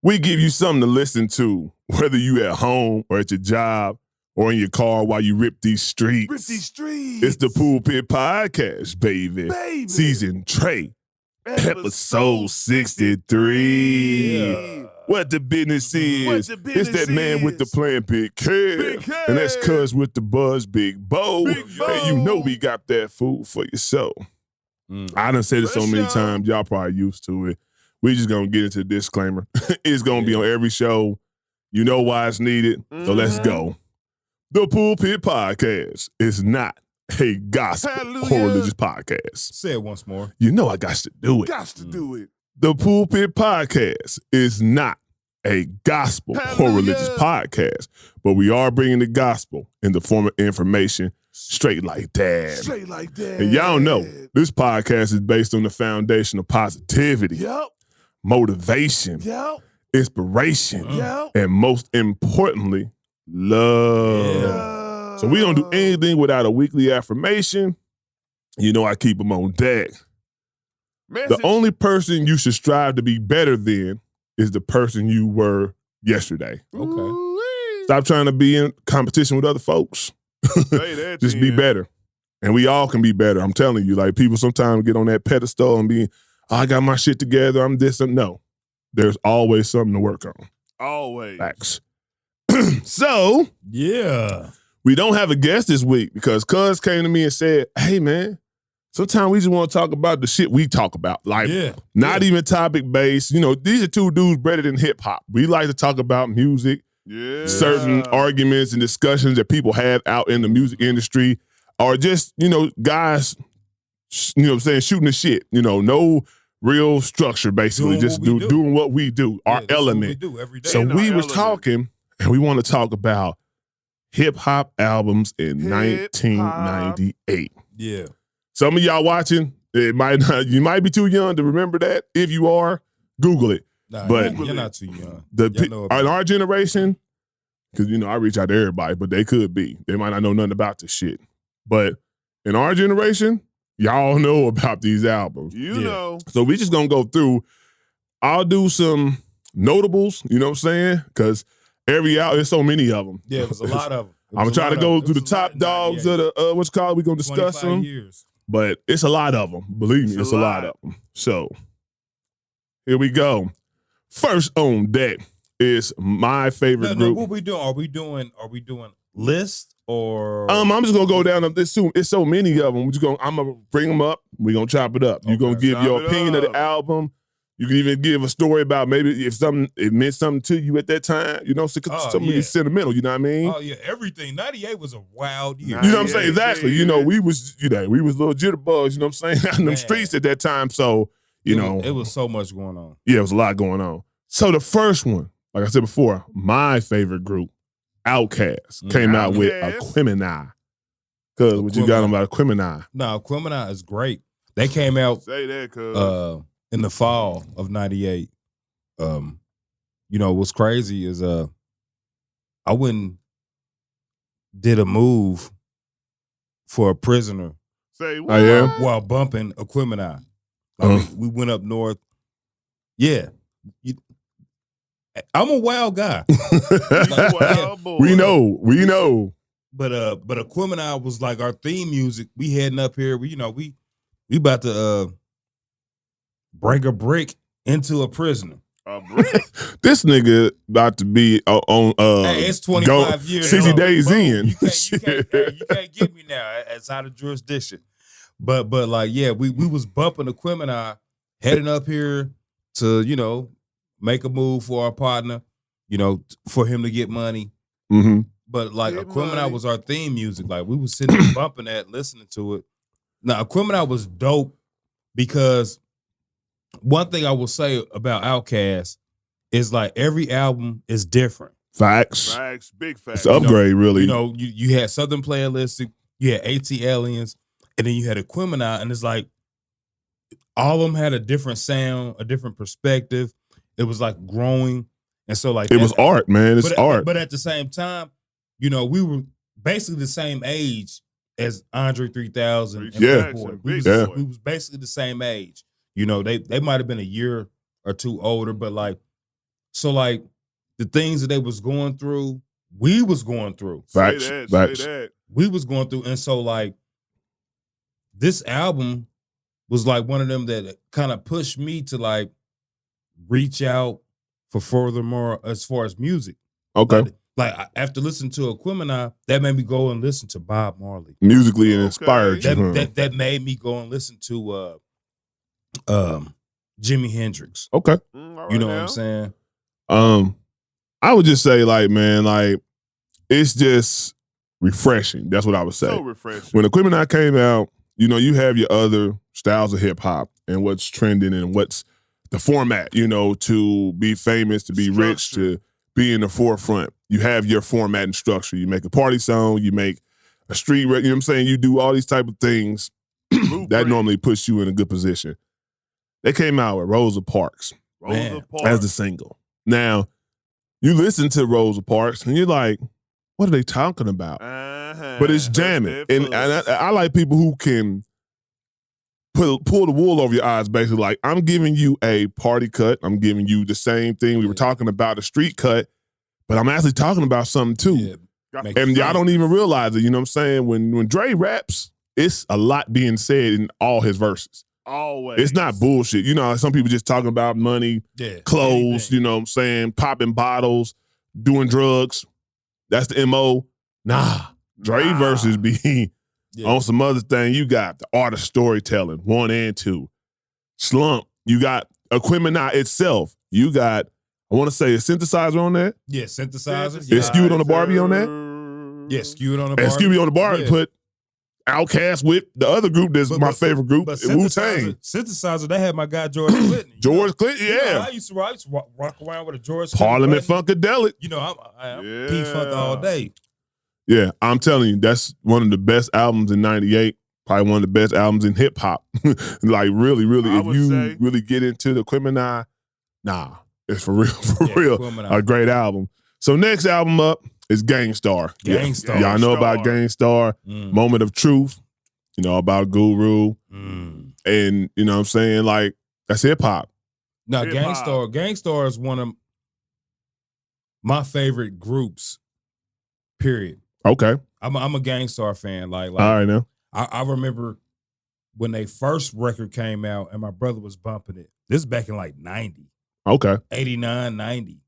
We give you something to listen to, whether you at home or at your job or in your car while you rip these streets. Rip these streets. It's the Pulpit Podcast, baby. Season Trey, episode 63. Yeah. What the business is. It's that man with the plan, Big Kev. And that's Cuz with the buzz, Big Bo. And you know we got that food for your soul. I done said it so many times, y'all probably used to it. We just gonna get into the disclaimer. It's gonna be on every show. You know why it's needed. So let's go. The Pulpit Podcast is not a gospel or religious podcast. Say it once more. You know I got to do it. Got to do it. The Pulpit Podcast is not a gospel or religious podcast, but we are bringing the gospel in the form of information straight like that. Straight like that. And y'all know this podcast is based on the foundation of positivity, Yep. motivation, Yep. inspiration, Yep. and most importantly, love. Yeah. So we don't do anything without a weekly affirmation. You know I keep them on deck. Message. The only person you should strive to be better than is the person you were yesterday. Okay. Ooh-wee. Stop trying to be in competition with other folks. Say that, Just be Jen. better. And we all can be better. I'm telling you, like people sometimes get on that pedestal and be, oh, I got my shit together. I'm this and no. There's always something to work on. Always. Facts. So Yeah. we don't have a guest this week because Cuz came to me and said, hey man, sometimes we just want to talk about the shit we talk about. Like not even topic based. You know, these are two dudes better than hip hop. We like to talk about music, Yeah. certain arguments and discussions that people have out in the music industry, or just, you know, guys, you know what I'm saying, shooting the shit. You know, no real structure, basically. Doing Just what we do. doing what we do, our Yeah, that's what element. we do every day. So And our we was element. talking, and we want to talk about hip hop albums in Hip-hop. 1998. yeah. Some of y'all watching, it might not, you might be too young to remember that. If you are, Google it. Nah, But- you're not too young. The Y'all know about in it. our generation, because you know I reach out to everybody, but they could be. They might not know nothing about this shit. But in our generation, y'all know about these albums. You Yeah. know. So we just gonna go through. I'll do some notables, you know what I'm saying? Because every album, there's so many of them. Yeah, it was a lot of them. I'm gonna try to go through the top dogs of the what's it called. We're gonna discuss 25 them, years. but it's a lot of them. Believe me, it's a lot of them. So here we go. First on deck is my favorite No, group. what we doing? Are we doing list or I'm just gonna go down. It's so many of them. I'm gonna bring them up. We're gonna chop it up. You're gonna Okay. give Chop your it opinion of the up. album. You can even give a story about maybe if it meant something to you at that time. You know, so Oh, some of yeah. these sentimental. You know what I mean? Oh yeah, everything. 98 was a wild year. You know what I'm Yeah, saying? Exactly. yeah, You know, yeah. we was little jitterbugs. You know what I'm saying? In them Man. streets at that time. So It was so much going on. yeah, it was a lot going on. So the first one, like I said before, my favorite group, Outkast, came out with Outkast. Aquemini. Cause what you got Aquemini. about Aquemini? No, Aquemini is great. They came out Say that, cuz. in the fall of 98. You know, what's crazy is I went and did a move for a prisoner Say what? I am. while bumping Aquemini. Like we went up north. Yeah. I'm a wild guy. Wild boy. we know. But Aquemini was like our theme music. We heading up here. We about to break a brick into a prisoner. A brick. This nigga about to be on Hey, it's 25 years. 60 Boom, days boom. in. You can't get me now. It's out of jurisdiction. But like, yeah, we was bumping Aquemini, heading up here to, you know, make a move for our partner, you know, for him to get money. Mm-hmm. But like Get Aquemini money. was our theme music. Like we was sitting there bumping that, listening to it. Now Aquemini was dope because one thing I will say about Outkast is like every album is different. Facts. Facts. Big facts. It's an upgrade, really. You know, you had Southern Playalistic, you had AT Aliens, and then you had Aquemini, and it's like all of them had a different sound, a different perspective. It was like growing, and so like it was art, man. It's but, art. But at the same time, you know, we were basically the same age as Andre 3000 and Yeah. Playboy. Big Yeah. boy. We was basically the same age. You know, they might have been a year or two older, but like So like the things that they was going through, we was going through. Facts. Say Facts. that. We was going through. And so like this album was like one of them that kind of pushed me to like reach out for furthermore as far as music. Okay. Like after listening to Aquemini, that made me go and listen to Bob Marley. Musically and inspired That, you. huh? that made me go and listen to Jimi Hendrix. Okay. All right You know now. what I'm saying? I would just say, like, man, like, it's just refreshing. That's what I would say. So refreshing. When Aquemini came out, you know, you have your other styles of hip hop and what's trending and what's the format, you know, to be famous, to be rich, Structure. to be in the forefront. You have your format and structure. You make a party song, you make a street, you know what I'm saying? You do all these type of things that Blueprint. normally puts you in a good position. They came out with Rosa Parks Rosa Man. Parks. as the single. Now, you listen to Rosa Parks and you're like, what are they talking about? Uh-huh. But it's Hush jamming. that And fuss. I like people who can pull the wool over your eyes, basically. Like, I'm giving you a party cut. I'm giving you the same thing we were talking about, a street cut, but I'm actually talking about something too. Yeah. Got Make the And y'all funk. don't even realize it, you know what I'm saying? When Dre raps, it's a lot being said in all his verses. Always. It's not bullshit. You know, like some people just talking about money, Yeah. clothes, Anything. you know what I'm saying, popping bottles, doing drugs. That's the MO. Nah. Dre Nah. verses be Yeah. on some other thing. You got the art of storytelling, 1 and 2. Slump. You got Aquemini itself. You got, I want to say, a synthesizer on that. Yeah, synthesizer. It's Yeah. skewed on the Barbie on that? Yeah, skewed on the And bar. excuse me, on the bar, Yeah. put Outkast with the other group that's my favorite group, But Wu-Tang. synthesizer, they had my guy George Clinton. You George know, Clinton, you know, yeah. I used to rock around with a George Clinton Parliament button. Funkadelic. You know, I'm Yeah. P-Funk all day. Yeah, I'm telling you, that's one of the best albums in '98. Probably one of the best albums in hip hop. Like, really, really, I if would you say. really get into the Aquemini, nah, it's for real, for Yeah, real, Aquemini. a great album. So next album up is Gangstar. Gangstar. Y'all know about Gangstar, Mm. Moment of Truth. You know about Guru, Mm. and you know what I'm saying, like, that's hip hop. Now, Hip-hop. Gangstar is one of my favorite groups. Period. Okay, I'm a Gangstar fan. Like all right now. I remember when they first record came out and my brother was bumping it. This is back in like 90, Okay, 89, 90.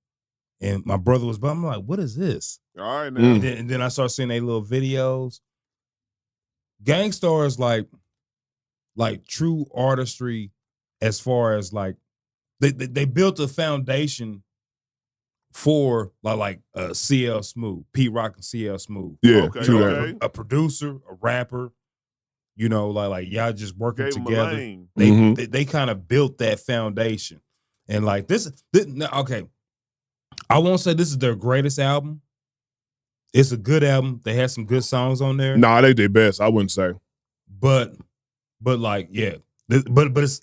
And my brother was bumping. I'm like, what is this? All right now. Mm. And then I started seeing their little videos. Gangstar is like true artistry as far as like they built a foundation for like CL Smooth, Pete Rock and CL Smooth. yeah, Okay, true that. okay. A producer, a rapper, you know, like y'all just working Gave him a together. lane. They Mhm. they kind of built that foundation. And like this no, okay. I won't say this is their greatest album. It's a good album. They had some good songs on there. Nah, they their best. I wouldn't say. But like, yeah. But it's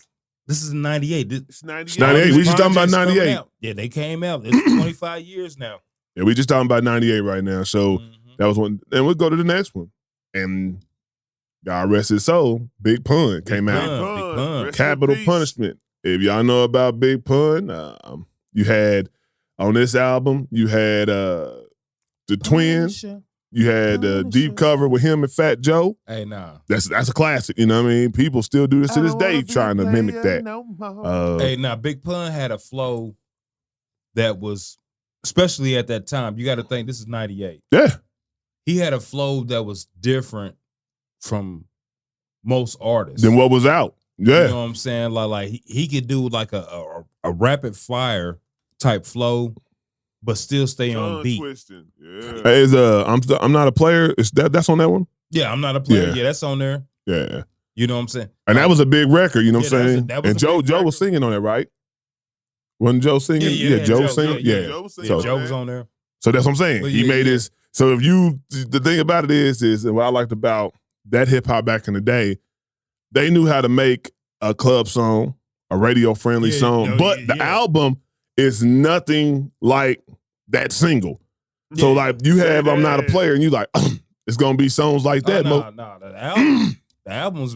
this is 98. It's 98. 98. We just talking about Projects coming 98. out. Yeah, they came out. It's 25 years now. Yeah, we just talking about 98 right now. So Mhm. that was one. And we'll go to the next one. And God rest his soul, Big Pun came Big out. Pun. Big Pun. Rest in Capital peace. Punishment. If y'all know about Big Pun, you had on this album, you had the Twins. You had Deep Cover with him and Fat Joe. Hey, nah. That's a classic. You know what I mean? People still do this to this day, trying to mimic that. Hey, now Big Pun had a flow that was, especially at that time. You got to think this is 98. Yeah. He had a flow that was different from most artists. Then what was out? Yeah. You know what I'm saying? Like he could do like a rapid fire type flow, but still stay on Tongue beat. twisting. Yeah. Hey, I'm not a player. Is that's on that one? Yeah, I'm not a player. Yeah. Yeah, that's on there. Yeah. You know what I'm saying? And that was a big record, you know what Yeah, I'm that was a- saying? that was And a Joe big was record. singing on it, right? Wasn't Joe singing? Yeah, Joe Joe- singing. yeah, Yeah. Joe was Yeah, singing Joe on was that. on there. So that's what I'm saying. But He yeah, made yeah. his. So if the thing about it is what I liked about that hip hop back in the day, they knew how to make a club song, a radio friendly Yeah, song, no, but yeah, the yeah. album is nothing like that single. So Yeah. like you Say have I'm Not a that. Player, and you like it's gonna be songs like that. Nah. The album's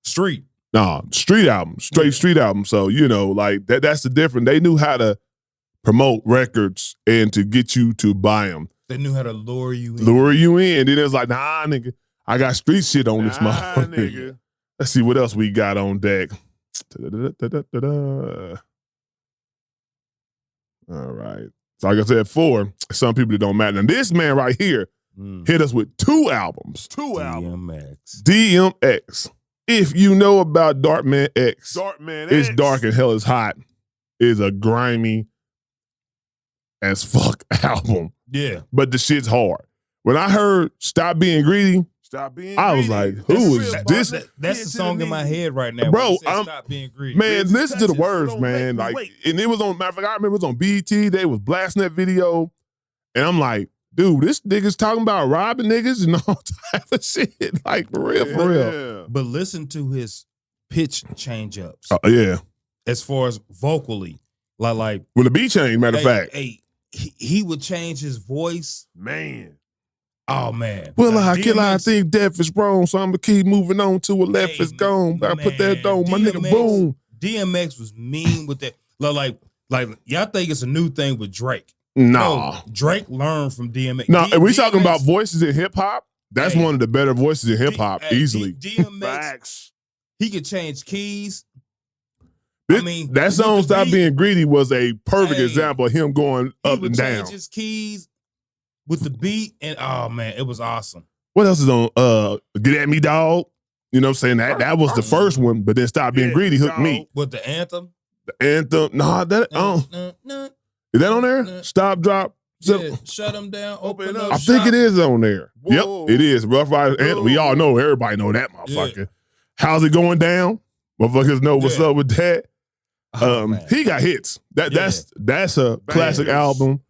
street. Nah, street album, straight street album. So, you know, like that's the difference. They knew how to promote records and to get you to buy them. They knew how to lure you in. Lure you in. Then it's like, nah, nigga, I got street shit on this motherfucker. Nigga. Let's see what else we got on deck. All right. So like I said, 4, some people it don't matter. And this man right here hit us with 2 albums. 2 albums. DMX. DMX. If you know about Darkman X, It's Dark and Hell is Hot is a grimy as fuck album. Yeah. But the shit's hard. When I heard Stop Being Greedy, I was like, who is this? That's the song in my head right now. Bro, Stop being greedy. Man, listen to the words, man. Like, and it was on, matter of fact, I remember it was on BET. They was blasting that video. And I'm like, dude, this nigga's talking about robbing niggas and all type of shit. Like, for real, for real. But listen to his pitch change ups. Yeah. As far as vocally. Like With the beat change, matter of fact. He would change his voice. Man. Oh, man. Well, I think death is wrong, so I'm going to keep moving on to a left is gone. I put that on, my nigga, boom. DMX was mean with that. Like y'all think it's a new thing with Drake. Nah. No, Drake learned from DMX. No, if we talking about voices in hip-hop, that's one of the better voices in hip-hop, easily. DMX, he could change keys. That song, Stop Being Greedy, was a perfect example of him going up and down. He would change his keys with the beat, and oh man, it was awesome. What else is on Get At Me, Dog? You know what I'm saying? That was the first one, but then Stop Being Greedy hooked me. With the anthem? The anthem. Nah, is that on there? Stop, drop. Yeah, shut them down, open up. I think it is on there. Whoa. Yep, it is. Rough Riders anthem. We all know, everybody know that motherfucker. Yeah. How's it going down? Motherfuckers know what's up with that. He got hits. That's a classic album.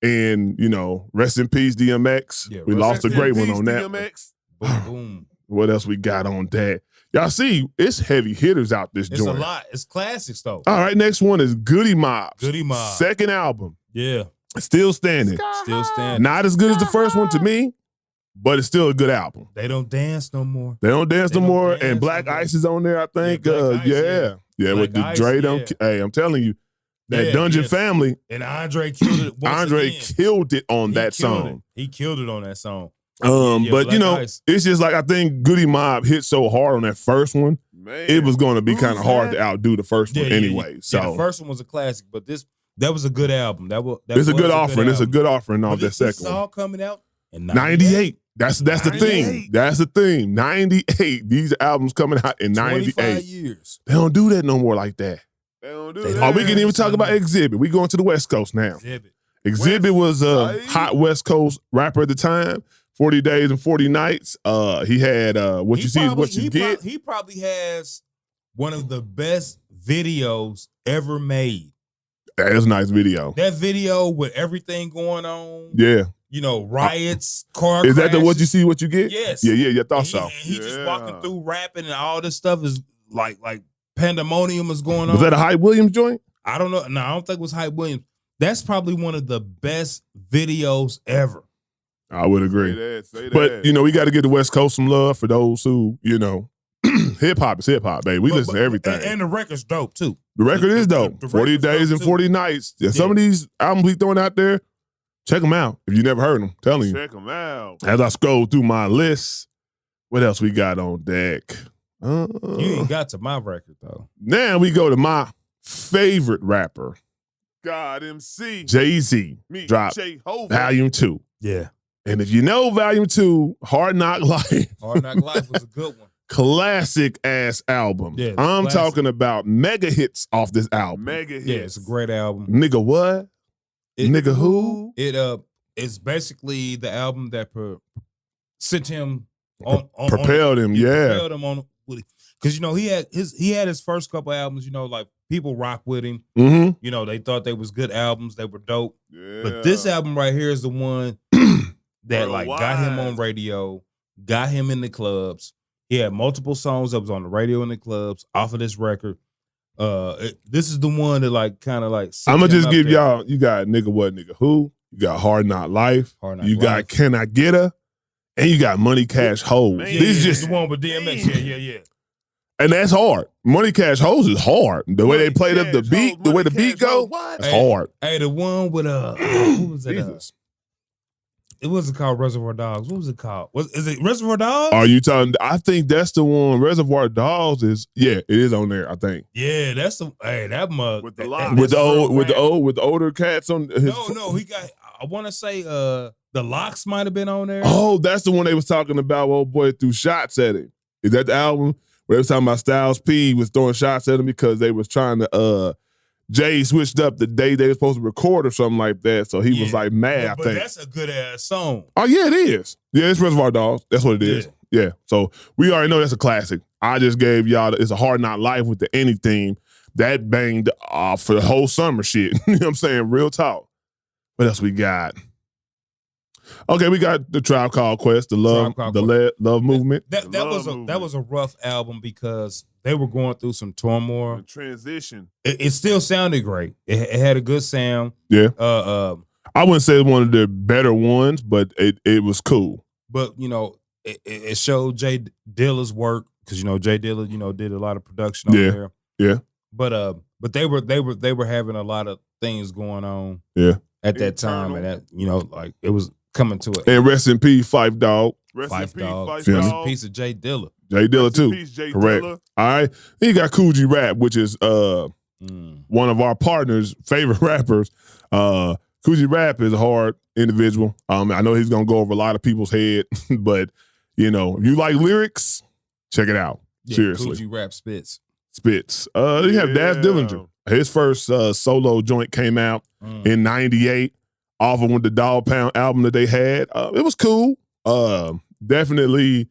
And, you know, rest in peace, DMX. Yeah, we lost a great one on that. DMX. Boom, boom. What else we got on that? Y'all see, it's heavy hitters out this joint. It's a lot. It's classics, though. All right, next one is Goody Mob. Goody Mob. Second album. Yeah. Still standing. Still standing. Not as good as the first one to me, but it's still a good album. They don't dance no more. And Black Ice is on there, I think. Yeah, with the Dre. Hey, I'm telling you, that Dungeon Family. And Andre killed it. Andre killed it on that song. He killed it on that song. But you know, it's just like I think Goody Mob hit so hard on that first one, it was going to be kind of hard to outdo the first one anyway. So the first one was a classic, but that was a good album. It's a good offering. It's a good offering off that second one. This all coming out in 98. That's the thing. That's the thing. 98. These albums coming out in 98. 25 years. They don't do that no more like that. They don't do that. Oh, we can even talk about Exhibit. We going to the West Coast now. Exhibit was a hot West Coast rapper at the time. 40 Days and 40 Nights. He had What You See Is What You Get. He probably has one of the best videos ever made. That is a nice video. That video with everything going on. Yeah. You know, riots, car crashes. Is that the What You See, What You Get? Yes. Yeah, I thought so. And he just walking through rapping and all this stuff is like pandemonium is going on. Was that a Hype Williams joint? I don't know. No, I don't think it was Hype Williams. That's probably one of the best videos ever. I would agree. Say that. But, you know, we got to give the West Coast some love for those who, you know, hip-hop is hip-hop, baby. We listen to everything. And the record's dope, too. The record is dope. 40 Days and 40 Nights. Yeah. Some of these albums we throwing out there, check them out. If you never heard them, telling you. Check them out. As I scroll through my list, what else we got on deck? You ain't got to my record, though. Now we go to my favorite rapper. God MC. Jay-Z dropped Volume 2. Yeah. And if you know Volume 2, Hard Knock Life. Hard Knock Life was a good one. Classic ass album. Yeah, I'm talking about mega hits off this album. Mega hits. Yeah, it's a great album. Nigga what? Nigga who? It's basically the album that sent him on propelled him. Propelled him on, because you know he had his first couple albums. You know, like people rock with him. Mm-hmm. You know, they thought they was good albums. They were dope. Yeah. But this album right here is the one that got him on radio, got him in the clubs. He had multiple songs that was on the radio in the clubs off of this record. This is the one that I'm gonna just give y'all. You got Nigga What, Nigga Who. You got Hard Knock Life. You got Can I Get Her, and you got Money Cash Hoes. This is just the one with DMX. Yeah. And that's hard. Money Cash Hoes is hard. The way they played up the beat, the way the beat go, it's hard. Hey, the one with who was it? Jesus. It wasn't called Reservoir Dogs. What was it called? Is it Reservoir Dogs? Are you talking? I think that's the one. Reservoir Dogs is it is on there. I think. Yeah, that's the that mug with the lock. with the older cats on. His, no, he got. I want to say the Locks might have been on there. Oh, that's the one they was talking about. Old boy threw shots at him. Is that the album where they was talking about Styles P was throwing shots at him because they was trying to Jay switched up the day they were supposed to record or something like that. So he was like mad, but I think. That's a good ass song. Oh, yeah, it is. Yeah, it's Reservoir Dogs. That's what it is. Yeah. So we already know that's a classic. I just gave y'all It's a Hard Knock Life with the Anything. That banged for the whole summer shit. You know what I'm saying? Real talk. What else we got? Okay, we got the Tribe Called Quest, the love movement. That was a rough album because they were going through some turmoil. The transition. It still sounded great. It had a good sound. Yeah. I wouldn't say it's one of their better ones, but it was cool. But it showed Jay Dilla's work because Jay Dilla did a lot of production on there. Yeah. But they were having a lot of things going on. Yeah. At that time, and that like it was coming to it. And rest in peace, Phife Dawg. Rest in peace of Jay Dilla. Jay Dilla too. Correct. Dilla. All right. Then you got Kool G Rap, which is one of our partners' favorite rappers. Kool G Rap is a hard individual. I know he's gonna go over a lot of people's head, but if you like lyrics, check it out. Yeah, seriously. Kool G Rap spits. You have Daz Dillinger. His first solo joint came out in '98 off of the Dog Pound album that they had. It was cool. Definitely,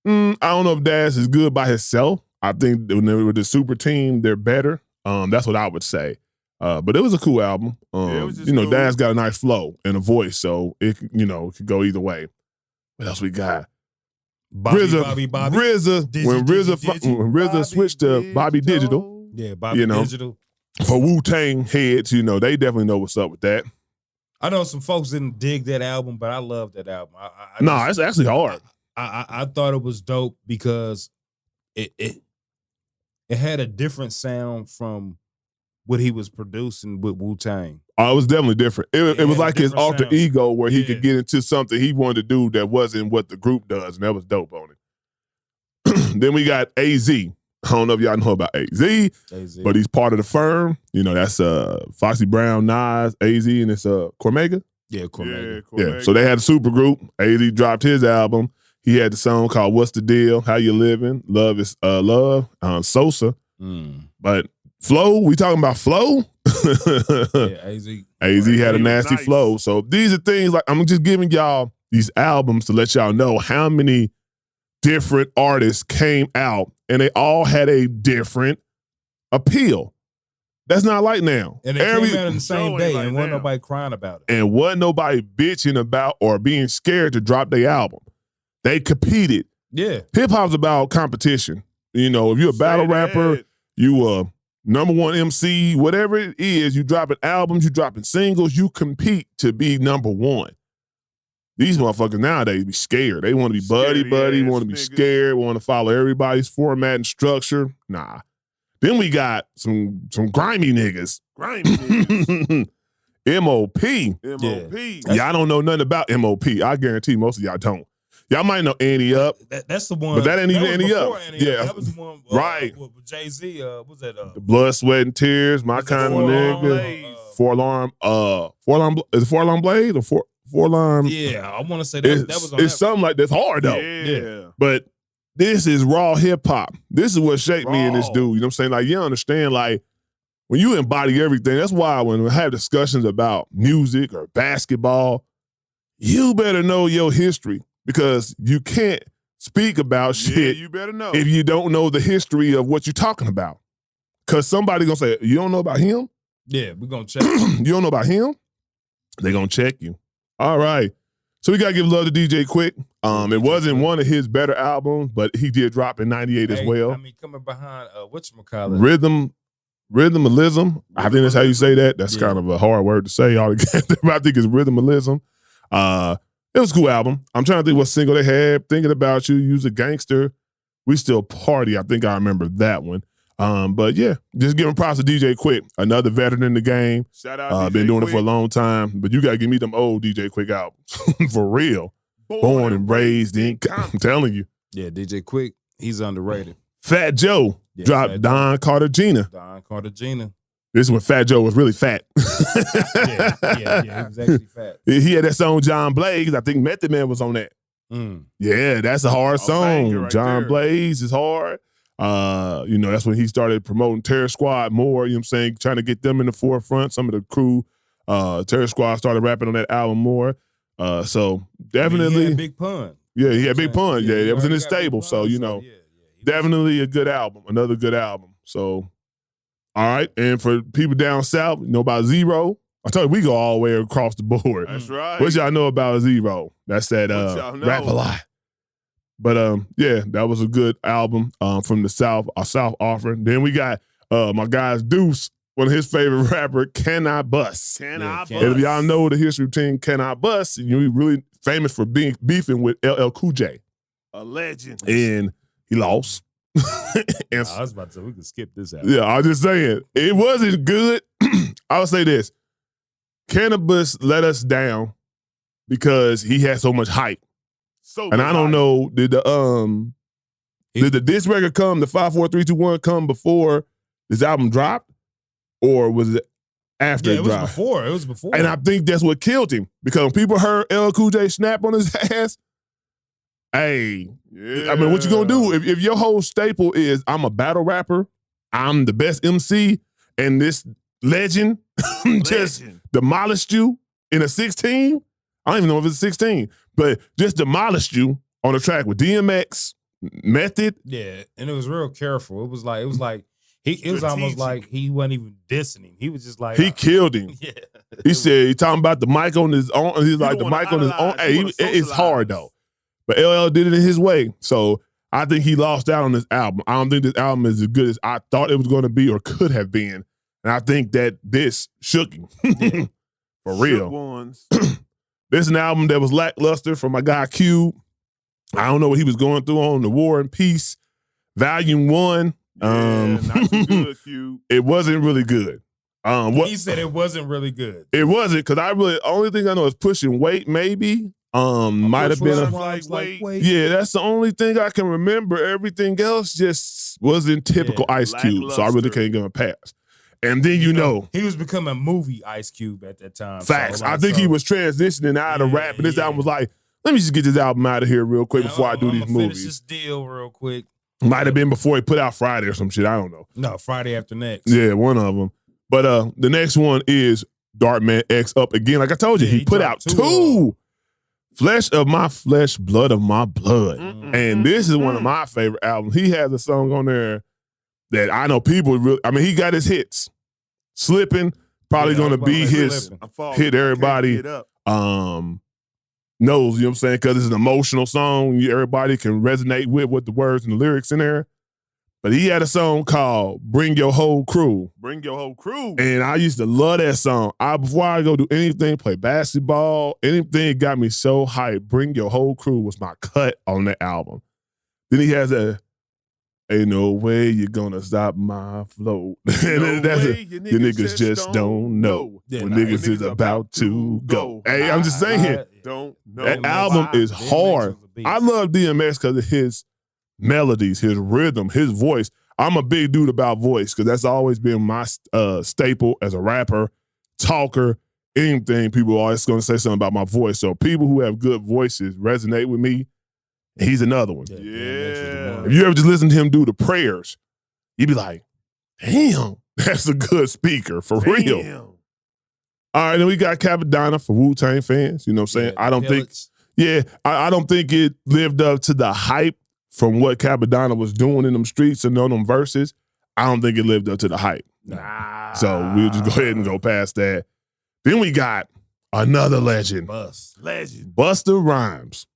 I don't know if Daz is good by himself. I think when they were with the super team, they're better. That's what I would say. But it was a cool album. Cool. Daz got a nice flow and a voice, so it could go either way. What else we got? RZA. When RZA switched to Bobby Digital. Yeah, Bobby Digital. For Wu-Tang heads, they definitely know what's up with that. I know some folks didn't dig that album, but I love that album. It's actually hard. I thought it was dope because it had a different sound from what he was producing with Wu-Tang. Oh, it was definitely different. It was like his alter ego where he could get into something he wanted to do that wasn't what the group does, and that was dope on it. Then we got AZ. I don't know if y'all know about AZ, but he's part of the firm. That's Foxy Brown, Nas, AZ, and it's Cormega. Yeah, Cormega. Yeah, so they had a super group. AZ dropped his album. He had the song called What's the Deal? How You Living? Love is Love. Sosa. But Flow, we talking about Flow? Yeah, AZ had a nasty flow. So these are things like I'm just giving y'all these albums to let y'all know how many different artists came out and they all had a different appeal. That's not like now. And they came out on the same day and wasn't nobody crying about it. And wasn't nobody bitching about or being scared to drop their album. They competed. Yeah. Hip-hop's about competition. If you're a battle rapper, you a number one MC, whatever it is, you dropping albums, you dropping singles, you compete to be number one. These motherfuckers nowadays be scared. They want to be buddy, want to be scared, want to follow everybody's format and structure. Nah. Then we got some grimy niggas. MOP. Yeah. Y'all don't know nothing about MOP. I guarantee most of y'all don't. Y'all might know Annie Up. That's the one. But that ain't even Annie Up. Yeah. That was the one right. With Jay-Z. What was that? The Blood, Sweat, and Tears, My Kind of Nigga. Four Alarm is it Four Alarm Blade or Four Alarm? Yeah, I want to say that was on it's something like that's hard though. Yeah. But this is raw hip hop. This is what shaped me and this dude. You know what I'm saying? Like, you understand, like, when you embody everything, that's why when we have discussions about music or basketball, you better know your history because you can't speak about shit you better know if you don't know the history of what you're talking about. Because somebody gonna say, you don't know about him? Yeah, we're gonna check. You don't know about him? They're gonna check you. All right. So we gotta give love to DJ Quick. It wasn't one of his better albums, but he did drop in '98 as well. I mean, coming behind whatchamacallit? Rhythmalism. I think that's how you say that. That's kind of a hard word to say altogether. I think it's Rhythmalism. It was a cool album. I'm trying to think what single they had. Thinking About You, Use a Gangster. We Still Party. I think I remember that one. But yeah, just giving props to DJ Quick, another veteran in the game. Shout out. Been doing it for a long time. But you gotta give me them old DJ Quick albums for real. Born and raised in. I'm telling you. Yeah, DJ Quick, he's underrated. Fat Joe dropped Fat Don Cartagena. Don Cartagena. This is when Fat Joe was really fat. Yeah, he was actually fat. He had that song John Blaze. I think Method Man was on that. Yeah, that's a hard song. Right John there. Blaze is hard. That's when he started promoting Terror Squad more, you know what I'm saying? Trying to get them in the forefront. Some of the crew, Terror Squad started rapping on that album more. So definitely. He had Big Pun. Yeah, he had Big Pun. Yeah, he it was in already his got Big stable. Pun, So, definitely a good album. Another good album. So, all right. And for people down south, you know about Zero. I tell you, we go all the way across the board. That's right. What y'all know about Zero? That's that y'all know? Rap a Lot. But yeah, that was a good album from the South, our South offering. Then we got my guy's Deuce, one of his favorite rapper, Can I Bust? Can I Bust? And if y'all know the history of Team Can I Bust, you're really famous for beefing with LL Cool J. A legend. And he lost. And I was about to say, we could skip this out. yeah, I'm just saying, it wasn't good. I would say this. Cannabis let us down because he had so much hype. And I don't know, did the disc record come, the 5, 4, 3, 2, 1 come before this album dropped? Or was it after it dropped? It was before. And I think that's what killed him. Because when people heard LL Cool J snap on his ass, hey, Yeah. I mean, what you gonna do? If your whole staple is I'm a battle rapper, I'm the best MC, and this legend just demolished you in a 16, I don't even know if it's a 16, but just demolished you on a track with DMX, Method. Yeah, and it was real careful. It was like it was almost like he wasn't even dissing him. He was just like He killed him. Yeah. He said he talking about the mic on his own. He's like the wanna mic on his own. idolize, you Hey, wanna it's hard socialize. though. But LL did it in his way. So I think he lost out on this album. I don't think this album is as good as I thought it was going to be or could have been. And I think that this shook him. For real. Shook ones. This is an album that was lackluster from my guy Cube. I don't know what he was going through on the War and Peace, Volume 1. Yeah, not too good, Q. It wasn't really good. He said it wasn't really good. It wasn't, because only thing I know is Pushing Weight, maybe. Might have been yeah, that's the only thing I can remember. Everything else just wasn't typical Ice Cube, so I really can't give him a pass. And then he was becoming movie Ice Cube at that time. Facts. So, I think he was transitioning out of rap, and this album was like, let me just get this album out of here real quick before I do these finish movies. this deal real quick. Might have been before he put out Friday or some shit. I don't know. No, Friday After Next. Yeah, one of them. But the next one is Darkman X Up Again. Like I told you, he put out two. Flesh of My Flesh, Blood of My Blood. And this is one of my favorite albums. He has a song on there that I know people really, I mean, he got his hits. Slipping, probably going to be his hit everybody knows, you know what I'm saying? Because it's an emotional song. Everybody can resonate with the words and the lyrics in there. But he had a song called Bring Your Whole Crew. Bring Your Whole Crew. And I used to love that song. Before I go do anything, play basketball, anything got me so hyped. Bring Your Whole Crew was my cut on that album. Then he has Ain't No Way You're Gonna Stop My Flow. And that's you niggas just don't know when niggas is about to go. Hey, I'm just saying, don't know. that album is hard. I love DMX because of his melodies, his rhythm, his voice. I'm a big dude about voice because that's always been my staple as a rapper, talker, anything. People are always going to say something about my voice. So people who have good voices resonate with me. He's another one. Yeah. If you ever just listen to him do the prayers, you'd be like, damn, that's a good speaker, for real. All right, then we got Capadonna for Wu-Tang fans. You know what I'm saying? I don't think it lived up to the hype from what Capadonna was doing in them streets and on them verses. I don't think it lived up to the hype. Nah. So we'll just go ahead and go past that. Then we got another legend. Busta Rhymes.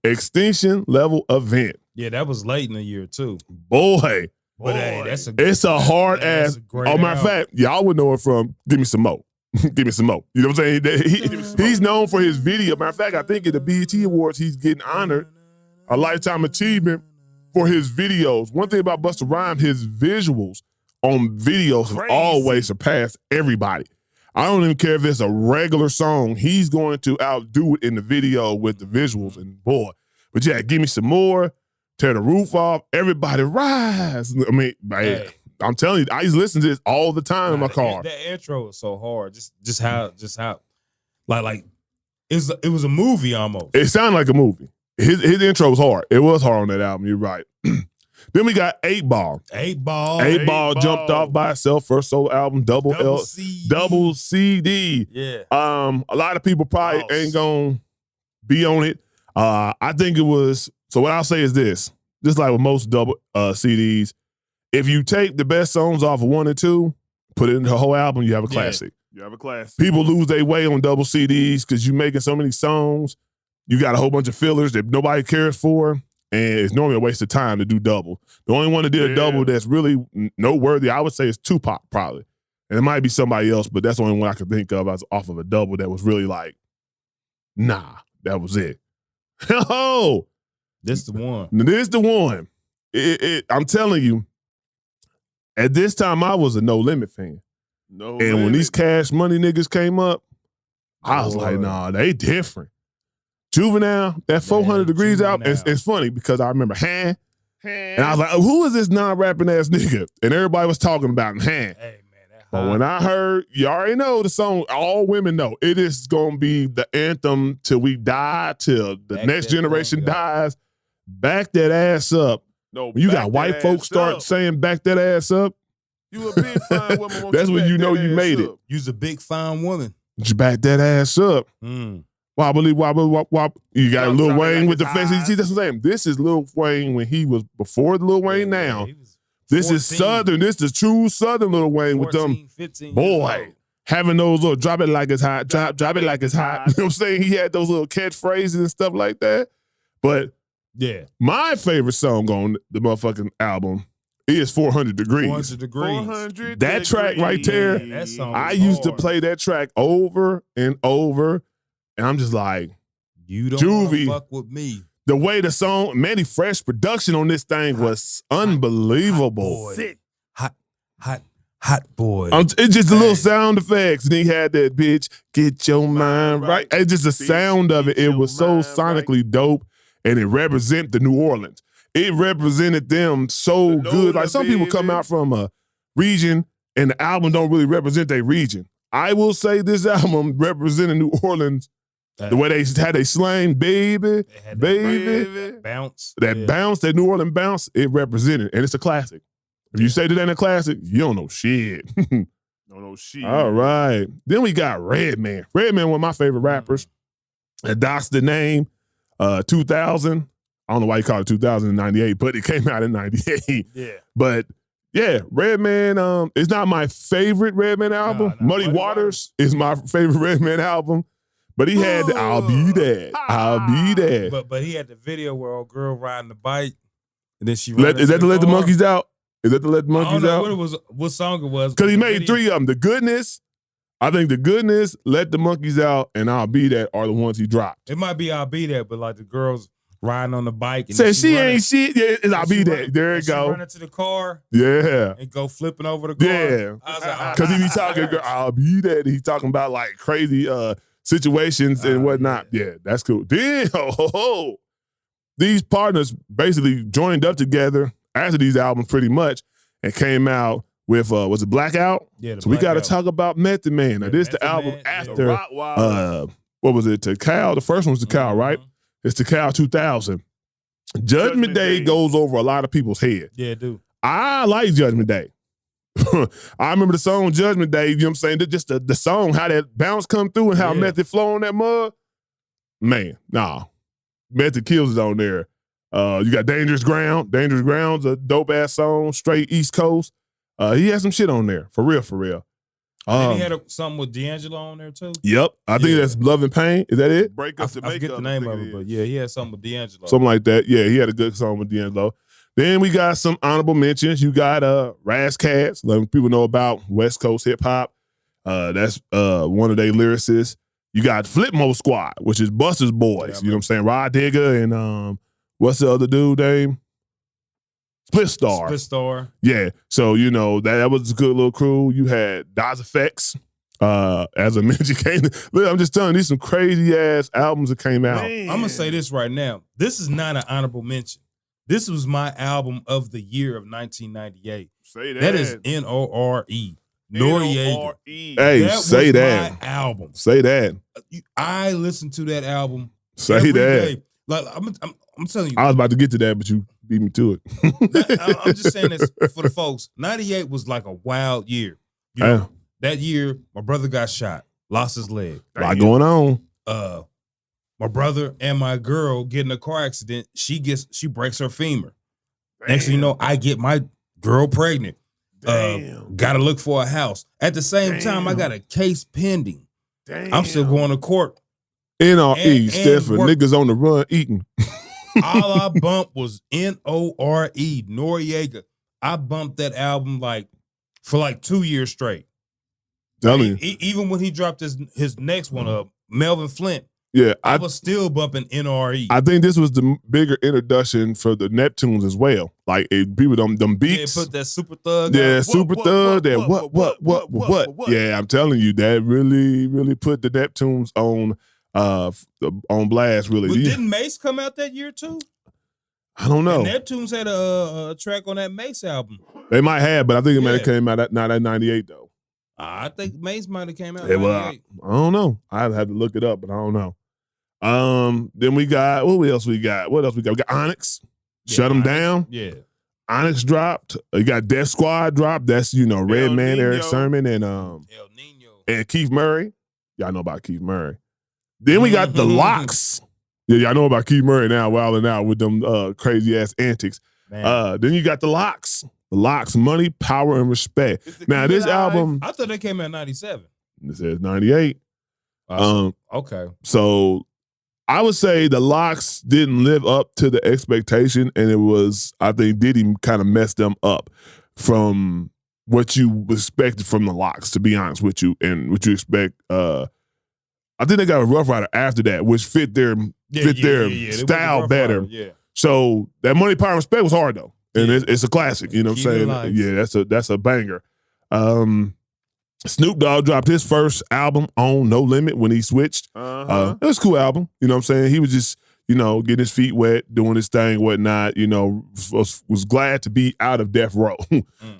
Extinction Level Event. Yeah, that was late in the year too. Boy. But hey, it's a hard ass. Oh, matter of fact, y'all would know it from Give Me Some Mo. Give me some more. You know what I'm saying? He's known for his video. Matter of fact, I think at the BET Awards, he's getting honored a Lifetime Achievement for his videos. One thing about Busta Rhymes, his visuals on videos have always surpassed everybody. I don't even care if it's a regular song. He's going to outdo it in the video with the visuals. And boy, but yeah, give me some more. Tear the roof off. Everybody rise. I mean, man, I'm telling you, I used to listen to this all the time in my car. That intro was so hard. Just how like it was a movie almost. It sounded like a movie. His intro was hard. It was hard on that album. You're right. Then we got 8 Ball. 8 Ball. 8 Ball jumped off by itself. First solo album, double CD. Yeah. A lot of people probably ain't gonna be on it. I think it was. So what I'll say is this: just like with most double CDs, if you take the best songs off of 1 and 2, put it in the whole album, you have a classic. You have a classic. People lose their way on double CDs because you're making so many songs. You got a whole bunch of fillers that nobody cares for, and it's normally a waste of time to do double. The only one that did a double that's really noteworthy, I would say, is Tupac, probably. And it might be somebody else, but that's the only one I could think of as off of a double that was really like, nah, that was it. Oh, this the one. This the one. I'm telling you, at this time, I was a No Limit fan. And when these Cash Money niggas came up, I was like, nah, they different. Juvenile, that 400 Degrees out, it's funny because I remember Han, and I was like, oh, who is this non-rapping ass nigga? And everybody was talking about him, Han. Hey, man, but when I heard, you already know the song, all women know, it is going to be the anthem till we die, till the next generation dies. Back that ass up. No, when you got white folks start saying back that ass up, you a big fine woman. That's when you know you made it. You's a big fine woman. You back that ass up. Wobbly, wobbly, wop. You got Lil Wayne with the face. See, that's what I'm saying. This is Lil Wayne when he was before Lil Wayne now. This is Southern. This is true Southern Lil Wayne 14, with them. 15 boy, having those little drop it like it's hot, drop it like it's hot. You know what I'm saying? He had those little catchphrases and stuff like that. But yeah, my favorite song on the motherfucking album is 400 Degrees. 400 Degrees. 400 that track right there, that song I used to play that track over and over. And I'm just like, you don't Juvie, fuck with me. The way the song, Manny Fresh production on this thing was unbelievable. Hot boy. It's just a little sound effects. And he had that bitch, get your mind right. It's just the sound of it. It was so sonically dope. And it represented the New Orleans. It represented them so good. Like some people come out from a region and the album don't really represent their region. I will say this album represented New Orleans. The way they had a slang, baby, that bounce. That bounce, that New Orleans bounce, it represented. And it's a classic. If you say that ain't a classic, you don't know shit. Don't know shit. All right. Then we got Redman. Redman, one of my favorite rappers. That's the name. 2000. I don't know why you call it 2098, but it came out in 98. Yeah. But yeah, Redman, it's not my favorite Redman album. Muddy Waters is my favorite Redman album. But he had the I'll Be That. I'll Be That. But he had the video where a girl riding the bike and then she Is that to Let the Monkeys Out? Is that to Let the Monkeys Out? Out? I don't know what song it was. Because he made 3 of them. The Goodness, I think The Goodness, Let the Monkeys Out, and I'll Be That are the ones he dropped. It might be I'll Be That, but like the girls riding on the bike. And Say she ain't shit. Yeah, it's I'll Be That. There you go. Run into the car. Yeah. And go flipping over the car. Yeah. Because he be talking, girl, I'll be that. He's talking about like crazy situations and whatnot. Yeah, that's cool. Then, these partners basically joined up together after these albums pretty much and came out with, was it Blackout? Yeah. So we got to talk about Method Man. Now, this is the album after, what was it, Tikal? The first one was Tikal, right? It's Tikal 2000. Judgment Day goes over a lot of people's head. Yeah, dude. I like Judgment Day. I remember the song Judgment Day, you know what I'm saying? Just the song, how that bounce come through and how Method flow on that mug. Man, nah. Method kills it on there. You got Dangerous Ground. Dangerous Ground's a dope-ass song, straight East Coast. He had some shit on there, for real, for real. And he had something with D'Angelo on there, too? Yep. I think that's Love and Pain. Is that it? Break Up to I forget the name of it, but yeah, he had something with D'Angelo. Something like that. Yeah, he had a good song with D'Angelo. Then we got some honorable mentions. You got Ras Kass, letting people know about West Coast hip hop. That's one of their lyricists. You got Flipmode Squad, which is Busta's boys. You know what I'm saying? Rod Digger and what's the other dude name? Split Star. Split Star. Yeah. So, you know, that was a good little crew. You had Daz Effects. As I mentioned, look, I'm just telling you, these some crazy ass albums that came out. Man. I'm gonna say this right now. This is not an honorable mention. This was my album of the year of 1998. Say that. That is N-O-R-E. Noriega. N-O-R-E. Hey, That say was that. my album. Say that. I listened to that album Say every that. day. Like I'm telling you, I was about to get to that, but you beat me to it. I'm just saying this for the folks. 98 was like a wild year. You know, that year, my brother got shot, lost his leg. A lot going on. My brother and my girl get in a car accident. She breaks her femur. Next thing you know, I get my girl pregnant. Got to look for a house. At the same time, I got a case pending. I'm still going to court. N-R-E, Stephen. Niggas on the run eating. All I bumped was N-O-R-E, Noriega. I bumped that album for 2 years straight. Telling you. Even when he dropped his next one up, Melvin Flint. Yeah, I was still bumping N-R-E. I think this was the bigger introduction for the Neptunes as well. Like people, them beats. Yeah, put that Super Thug. Yeah, out. Super Thug. That what? Yeah, I'm telling you, that really, really put the Neptunes on blast. Really. But didn't Mace come out that year too? I don't know. And Neptunes had a track on that Mace album. They might have, but I think it might have came out not at 98 though. I think Mace might have came out. Yeah, well, I don't know. I had to look it up, but I don't know. Then we got what else we got? What else we got? We got Onyx. Shut them down. Yeah. Onyx dropped. You got Death Squad dropped. That's Redman, Eric Sermon, and El Nino and Keith Murray. Y'all know about Keith Murray. Then we got the Locks. Yeah, y'all know about Keith Murray now, wilding out with them crazy ass antics. Then you got the Locks. The Locks, Money, Power, and Respect. Now this album, I thought they came out in 97. It says 98. Okay. So I would say the Locks didn't live up to the expectation, and it was, I think Diddy kind of messed them up from what you expected from the Locks, to be honest with you, and what you expect. I think they got a Rough Rider after that, which fit their style better. Yeah. So that Money, Power, and Respect was hard though, and it's a classic. You know what I'm saying? Yeah, that's a banger. Snoop Dogg dropped his first album on No Limit when he switched. It was a cool album. You know what I'm saying? He was just, getting his feet wet, doing his thing, whatnot. Was glad to be out of Death Row.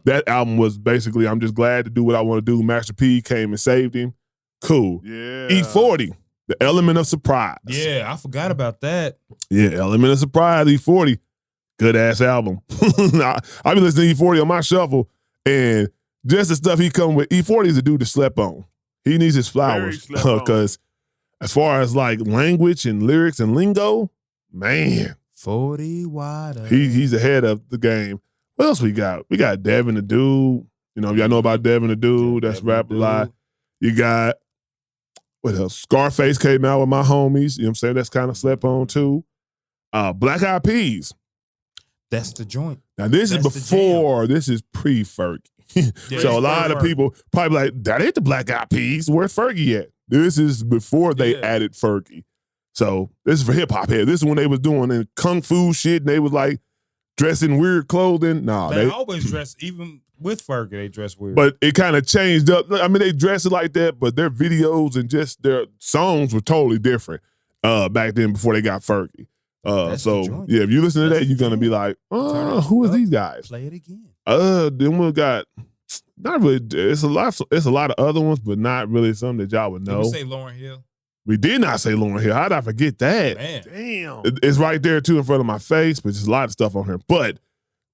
That album was basically, I'm just glad to do what I want to do. Master P came and saved him. Cool. Yeah. E40, The Element of Surprise. Yeah, I forgot about that. Yeah, Element of Surprise, E40. Good ass album. I've been listening to E40 on my shuffle, and just the stuff he come with. E40 is a dude that slept on. He needs his flowers because as far as like language and lyrics and lingo, man, 40 water. He's ahead of the game. What else we got? We got Devin the Dude. Y'all know about Devin the Dude. That's Rap a Lot. You got, what else? Scarface came out with My Homies. You know what I'm saying? That's kind of slept on too. Black Eyed Peas. That's the joint. Now this is before, this is pre-Fergie. So a lot of people probably like, that ain't the Black Eyed Peas. Where's Fergie at? This is before they added Fergie. So this is for hip hop here. This is when they was doing kung fu shit, and they was like dressing weird clothing. Nah, they always dress, even with Fergie, they dress weird. But it kind of changed up. I mean, they dress it like that, but their videos and just their songs were totally different back then before they got Fergie. So yeah, if you listen to that, you're gonna be like, who are these guys? Play it again. Then we got not really. It's a lot of other ones, but not really some that y'all would know. Did we say Lauryn Hill? We did not say Lauryn Hill. How did I forget that? Man, damn, it's right there too in front of my face, but there's a lot of stuff on here. But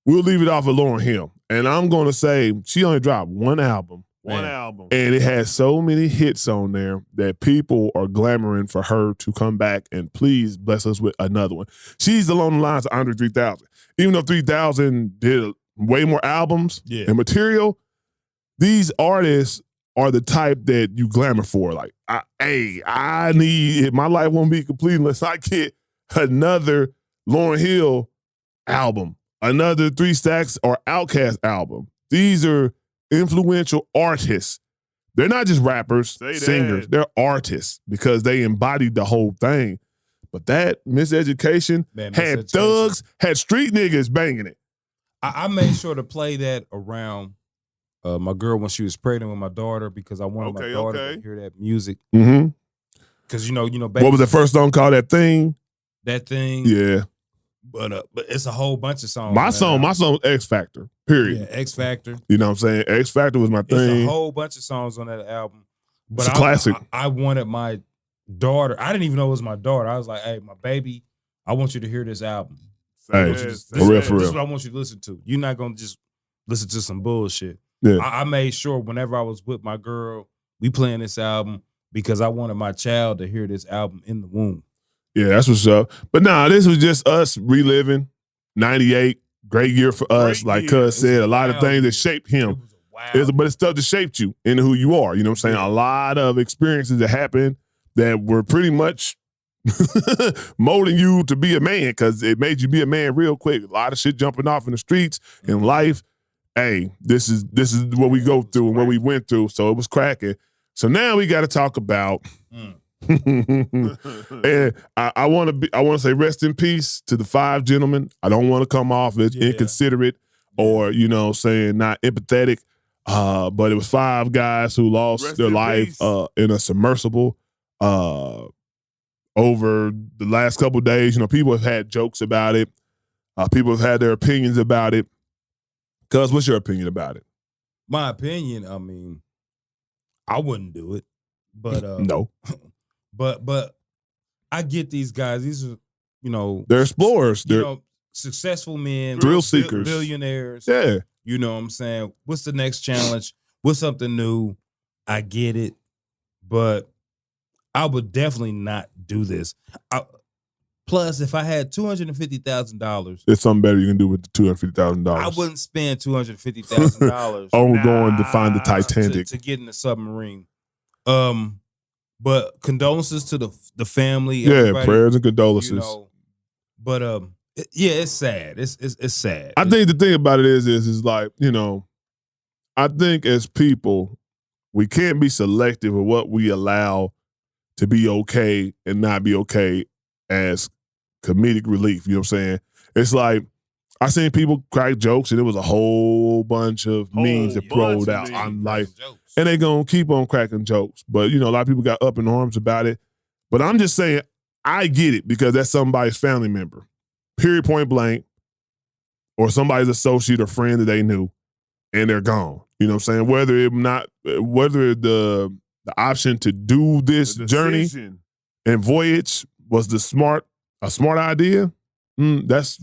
we'll leave it off of Lauryn Hill, and I'm gonna say she only dropped one album. Album. And it has so many hits on there that people are clamoring for her to come back and please bless us with another one. She's along the lines of Andre 3000. Even though 3000 did way more albums and material, these artists are the type that you glamour for. Like, I need, my life won't be complete unless I get another Lauryn Hill album, another 3 Stacks or Outkast album. These are influential artists. They're not just rappers, singers. They're artists because they embodied the whole thing. But that Miseducation had thugs, had street niggas banging it. I made sure to play that around my girl when she was pregnant with my daughter because I wanted my daughter to hear that music. Mm-hmm. Because you know, what was the first song called? That Thing. That Thing. Yeah. But it's a whole bunch of songs. My song, X Factor. Period. Yeah, X Factor. You know what I'm saying? X Factor was my thing. It's a whole bunch of songs on that album. But it's a classic. I wanted my daughter. I didn't even know it was my daughter. I was like, "Hey, my baby, I want you to hear this album. Hey, for real. This is what I want you to listen to. You're not gonna just listen to some bullshit." Yeah. I made sure whenever I was with my girl, we playing this album because I wanted my child to hear this album in the womb. Yeah, that's what's up. But nah, this was just us reliving 98. Great year for us. Like Cuz said, a lot of things that shaped him. But it's stuff that shaped you into who you are. You know what I'm saying? A lot of experiences that happened that were pretty much molding you to be a man because it made you be a man real quick. A lot of shit jumping off in the streets in life. Hey, this is what we go through and what we went through. So it was cracking. So now we got to talk about and I want to say rest in peace to the 5 gentlemen. I don't want to come off as inconsiderate or saying not empathetic. But it was 5 guys who lost their life in a submersible over the last couple of days. People have had jokes about it. People have had their opinions about it. Cuz, what's your opinion about it? My opinion, I mean, I wouldn't do it. But no. But I get these guys. These are, they're explorers. They're successful men, thrill seekers, billionaires. Yeah. You know what I'm saying? What's the next challenge? What's something new? I get it. But I would definitely not do this. Plus, if I had $250,000, it's something better you can do with the $250,000. I wouldn't spend $250,000 on going to find the Titanic to get in the submarine. But condolences to the family. Yeah, prayers and condolences. But it's sad. It's sad. I think the thing about it is like, I think as people, we can't be selective of what we allow to be okay and not be okay as comedic relief. You know what I'm saying? It's like, I seen people crack jokes and it was a whole bunch of memes that rolled out on life. And they gonna keep on cracking jokes. But, a lot of people got up in arms about it. But I'm just saying, I get it because that's somebody's family member. Period, point blank. Or somebody's associate or friend that they knew. And they're gone. You know what I'm saying? Whether the option to do this journey and voyage was a smart idea, that's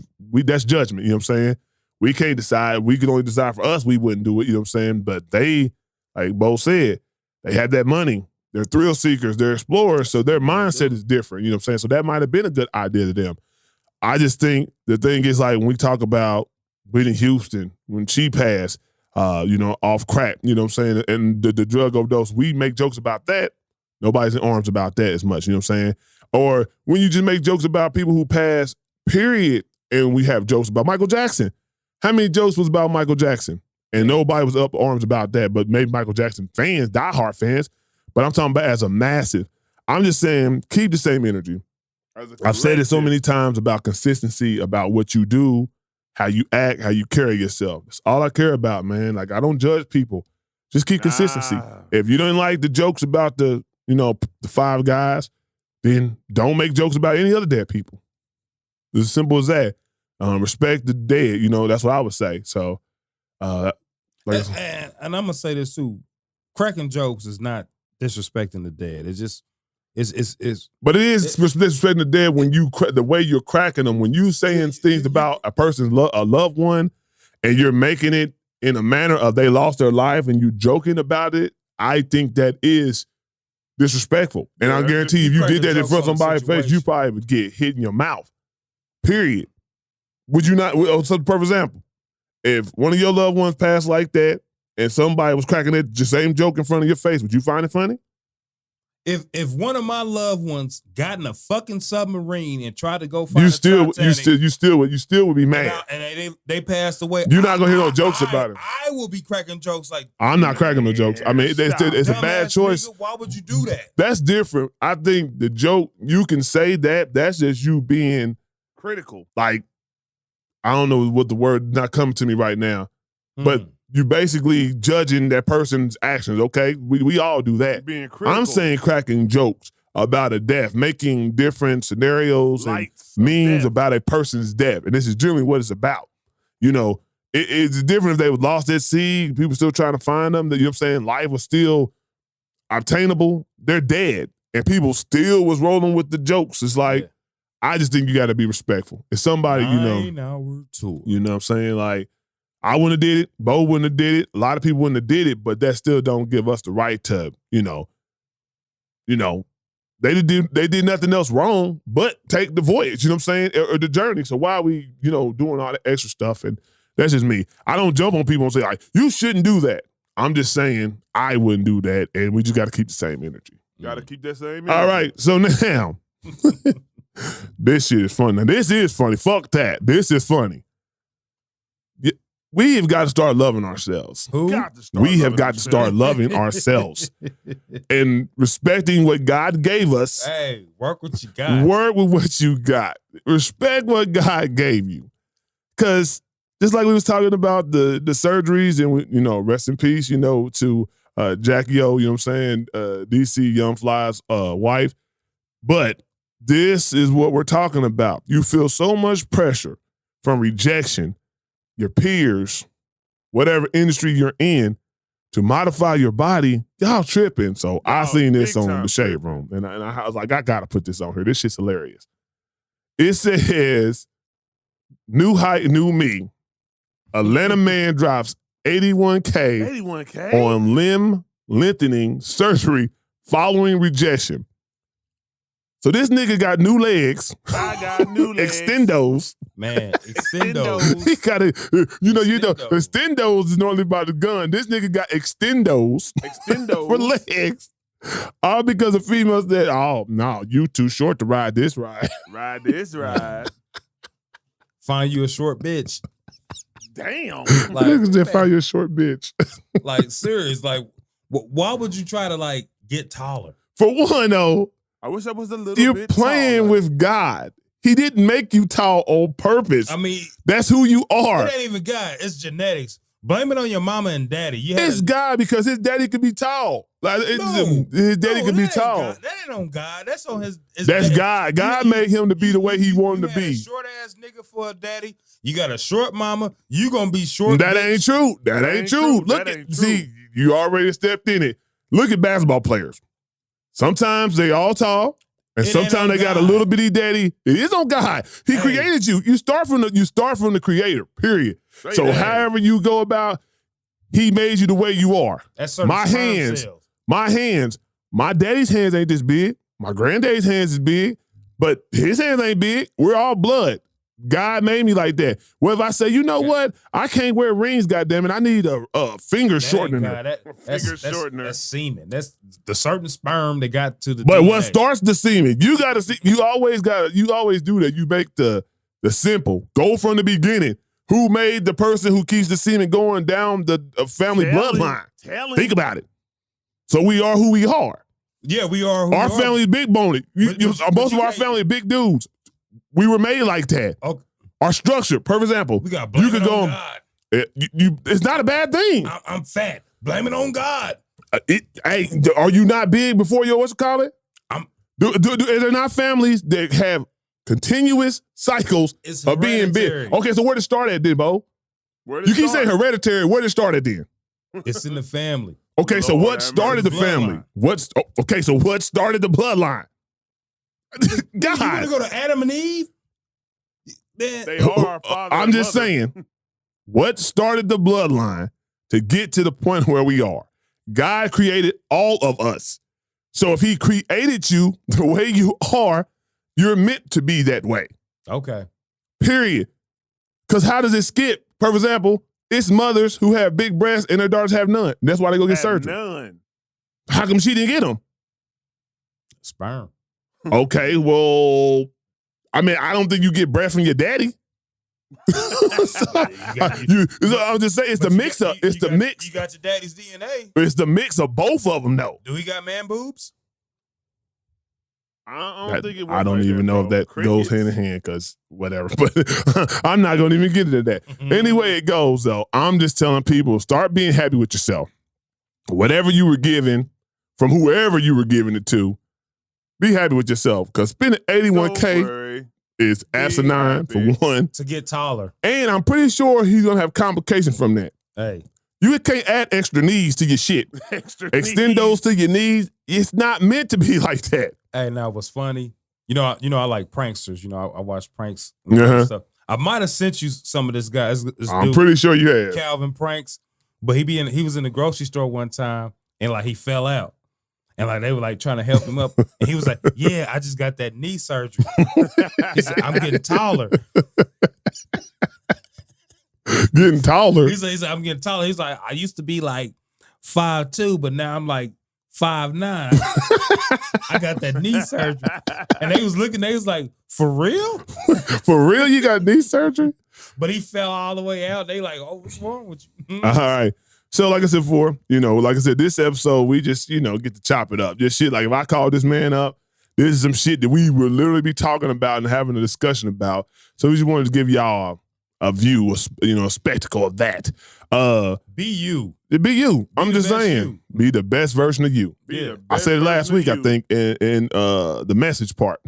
judgment. You know what I'm saying? We can't decide. We can only decide for us. We wouldn't do it. You know what I'm saying? But they, like Bo said, they had that money. They're thrill seekers. They're explorers. So their mindset is different. You know what I'm saying? So that might have been a good idea to them. I just think the thing is, like, when we talk about Whitney Houston, when she passed, off crack, you know what I'm saying? And the drug overdose, we make jokes about that. Nobody's in arms about that as much. You know what I'm saying? Or when you just make jokes about people who pass, period, and we have jokes about Michael Jackson. How many jokes was about Michael Jackson? And nobody was up arms about that, but maybe Michael Jackson fans, diehard fans. But I'm talking about as a massive. I'm just saying, keep the same energy. I've said it so many times about consistency, about what you do, how you act, how you carry yourself. That's all I care about, man. Like, I don't judge people. Just keep consistency. If you don't like the jokes about the 5 guys, then don't make jokes about any other dead people. It's as simple as that. Respect the dead. That's what I would say. So, and I'm gonna say this too: cracking jokes is not disrespecting the dead. It's just it's. But it is disrespecting the dead when the way you're cracking them, when you saying things about a person's a loved one, and you're making it in a manner of they lost their life, and you joking about it. I think that is disrespectful. And I guarantee you, if you did that in front of somebody's face, you probably would get hit in your mouth. Period. Would you not? So, for example, if one of your loved ones passed like that and somebody was cracking that same joke in front of your face, would you find it funny? If one of my loved ones got in a fucking submarine and tried to go find Titanic, you still would be mad. And they passed away. You're not gonna hear no jokes about it. I will be cracking jokes like, I'm not cracking no jokes. I mean, it's a bad choice. Nigga, why would you do that? That's different. I think the joke, you can say that. That's just you being critical. Like, I don't know what the word not coming to me right now, but you basically judging that person's actions. Okay, we all do that. Being critical. I'm saying cracking jokes about a death, making different scenarios and memes about a person's death, and this is generally what it's about. You know, it's different if they was lost at sea, people still trying to find them. You know what I'm saying? Life was still obtainable. They're dead, and people still was rolling with the jokes. It's like, I just think you got to be respectful. If somebody, you know what I'm saying? Like, I wouldn't have did it. Bo wouldn't have did it. A lot of people wouldn't have did it, but that still don't give us the right to, you know, they did nothing else wrong but take the voyage, you know what I'm saying, or the journey. So why are we, doing all the extra stuff? And that's just me. I don't jump on people and say, like, you shouldn't do that. I'm just saying I wouldn't do that, and we just got to keep the same energy. Got to keep that same energy. All right, so now, this shit is funny. Now, this is funny. Fuck that. This is funny. We have got to start loving ourselves. Who? We have got to start loving ourselves and respecting what God gave us. Hey, work what you got. Work with what you got. Respect what God gave you. Because just like we was talking about the surgeries and, rest in peace, to Jackie O, you know what I'm saying, DC Young Fly's wife. But this is what we're talking about. You feel so much pressure from rejection, your peers, whatever industry you're in, to modify your body. Y'all tripping. So I seen this on the Shade Room, and I was like, I gotta put this on here. This shit's hilarious. It says, new height, new me. Atlanta man drops $81K on limb lengthening surgery following rejection. So this nigga got new legs. I got new legs. Extendos. Man, extendos. He got extendos is normally by the gun. This nigga got extendos for legs. All because of females that, oh, no, you too short to ride this ride. Ride this ride. Find you a short bitch. Damn. Like, niggas just find you a short bitch. Like, serious. Like, why would you try to, like, get taller? For one, though, I wish I was a little you're bit playing taller. with God. He didn't make you tall on purpose. I mean, that's who you are. It ain't even God. It's genetics. Blame it on your mama and daddy. It's God because his daddy could be tall. Like his daddy could be tall. That ain't on God. That's on his that's daddy. God. God made him to be the way he wanted to be. Short ass nigga for a daddy. You got a short mama. You gonna be short. That ain't true. That ain't true. Look at see, you already stepped in it. Look at basketball players. Sometimes they all tall, and sometimes they got a little bitty daddy. It is on God. He created you. You start from the creator, period. So however you go about, he made you the way you are. My hands, my daddy's hands ain't this big. My granddaddy's hands is big, but his hands ain't big. We're all blood. God made me like that. Well, if I say, you know what? I can't wear rings, goddammit. I need a finger shortener. That's semen. That's the certain sperm that got to the But DNA. what starts the semen? You gotta see, you always do that. You make the simple. Go from the beginning. Who made the person who keeps the semen going down the family bloodline? Think about it. So we are who we are. Yeah, we are. Our family is big boned. Most of our family are big dudes. We were made like that. Okay. Our structure, perfect example. We got blame it on God. It's not a bad thing. I'm fat. Blame it on God. Hey, are you not big before your what's it call it? Is there not families that have continuous cycles of being big? Okay, so where did it start at then, Bo? You keep saying hereditary. Where did it start at then? It's in the family. Okay, so what started the family? So what started the bloodline? God. You want to go to Adam and Eve? Man. They are our father. I'm just saying, what started the bloodline to get to the point where we are? God created all of us. So if he created you the way you are, you're meant to be that way. Okay. Period. Because how does it skip? For example, it's mothers who have big breasts and their daughters have none. That's why they go get surgery. None. How come she didn't get them? Sperm. Okay, well, I mean, I don't think you get breath from your daddy. I'm just saying, it's the mix up. It's the mix. You got your daddy's DNA. It's the mix of both of them, though. Do he got man boobs? I don't think it I don't right even there, know if bro. that goes hand in hand because whatever. But I'm not going to even get into that. Anyway it goes, though, I'm just telling people, start being happy with yourself. Whatever you were given from whoever you were giving it to, be happy with yourself because spending $81K is asinine for one. To get taller. And I'm pretty sure he's going to have complications from that. Hey. You can't add extra knees to your shit. Extend those to your knees. It's not meant to be like that. Hey, now what's funny? You know, I like pranksters. You know, I watch pranks and stuff. I might have sent you some of this guy. This I'm dude, pretty sure you have. Calvin Pranks, but he was in the grocery store one time and like he fell out. And like they were like trying to help him up. And he was like, yeah, I just got that knee surgery. He said, I'm getting taller. Getting taller. He said, I'm getting taller. He's like, I used to be like 5'2", but now I'm like 5'9". I got that knee surgery. And they was looking, they was like, for real? For real, you got knee surgery? But he fell all the way out. They like, oh, what's wrong with you? All right. So like I said before, like I said, this episode, we just, get to chop it up. Just shit, like if I call this man up, this is some shit that we will literally be talking about and having a discussion about. So we just wanted to give y'all a view, a spectacle of that. Be you. Be you. I'm just saying. Be the best version of you. Yeah. I said it last week, I think, in the message part.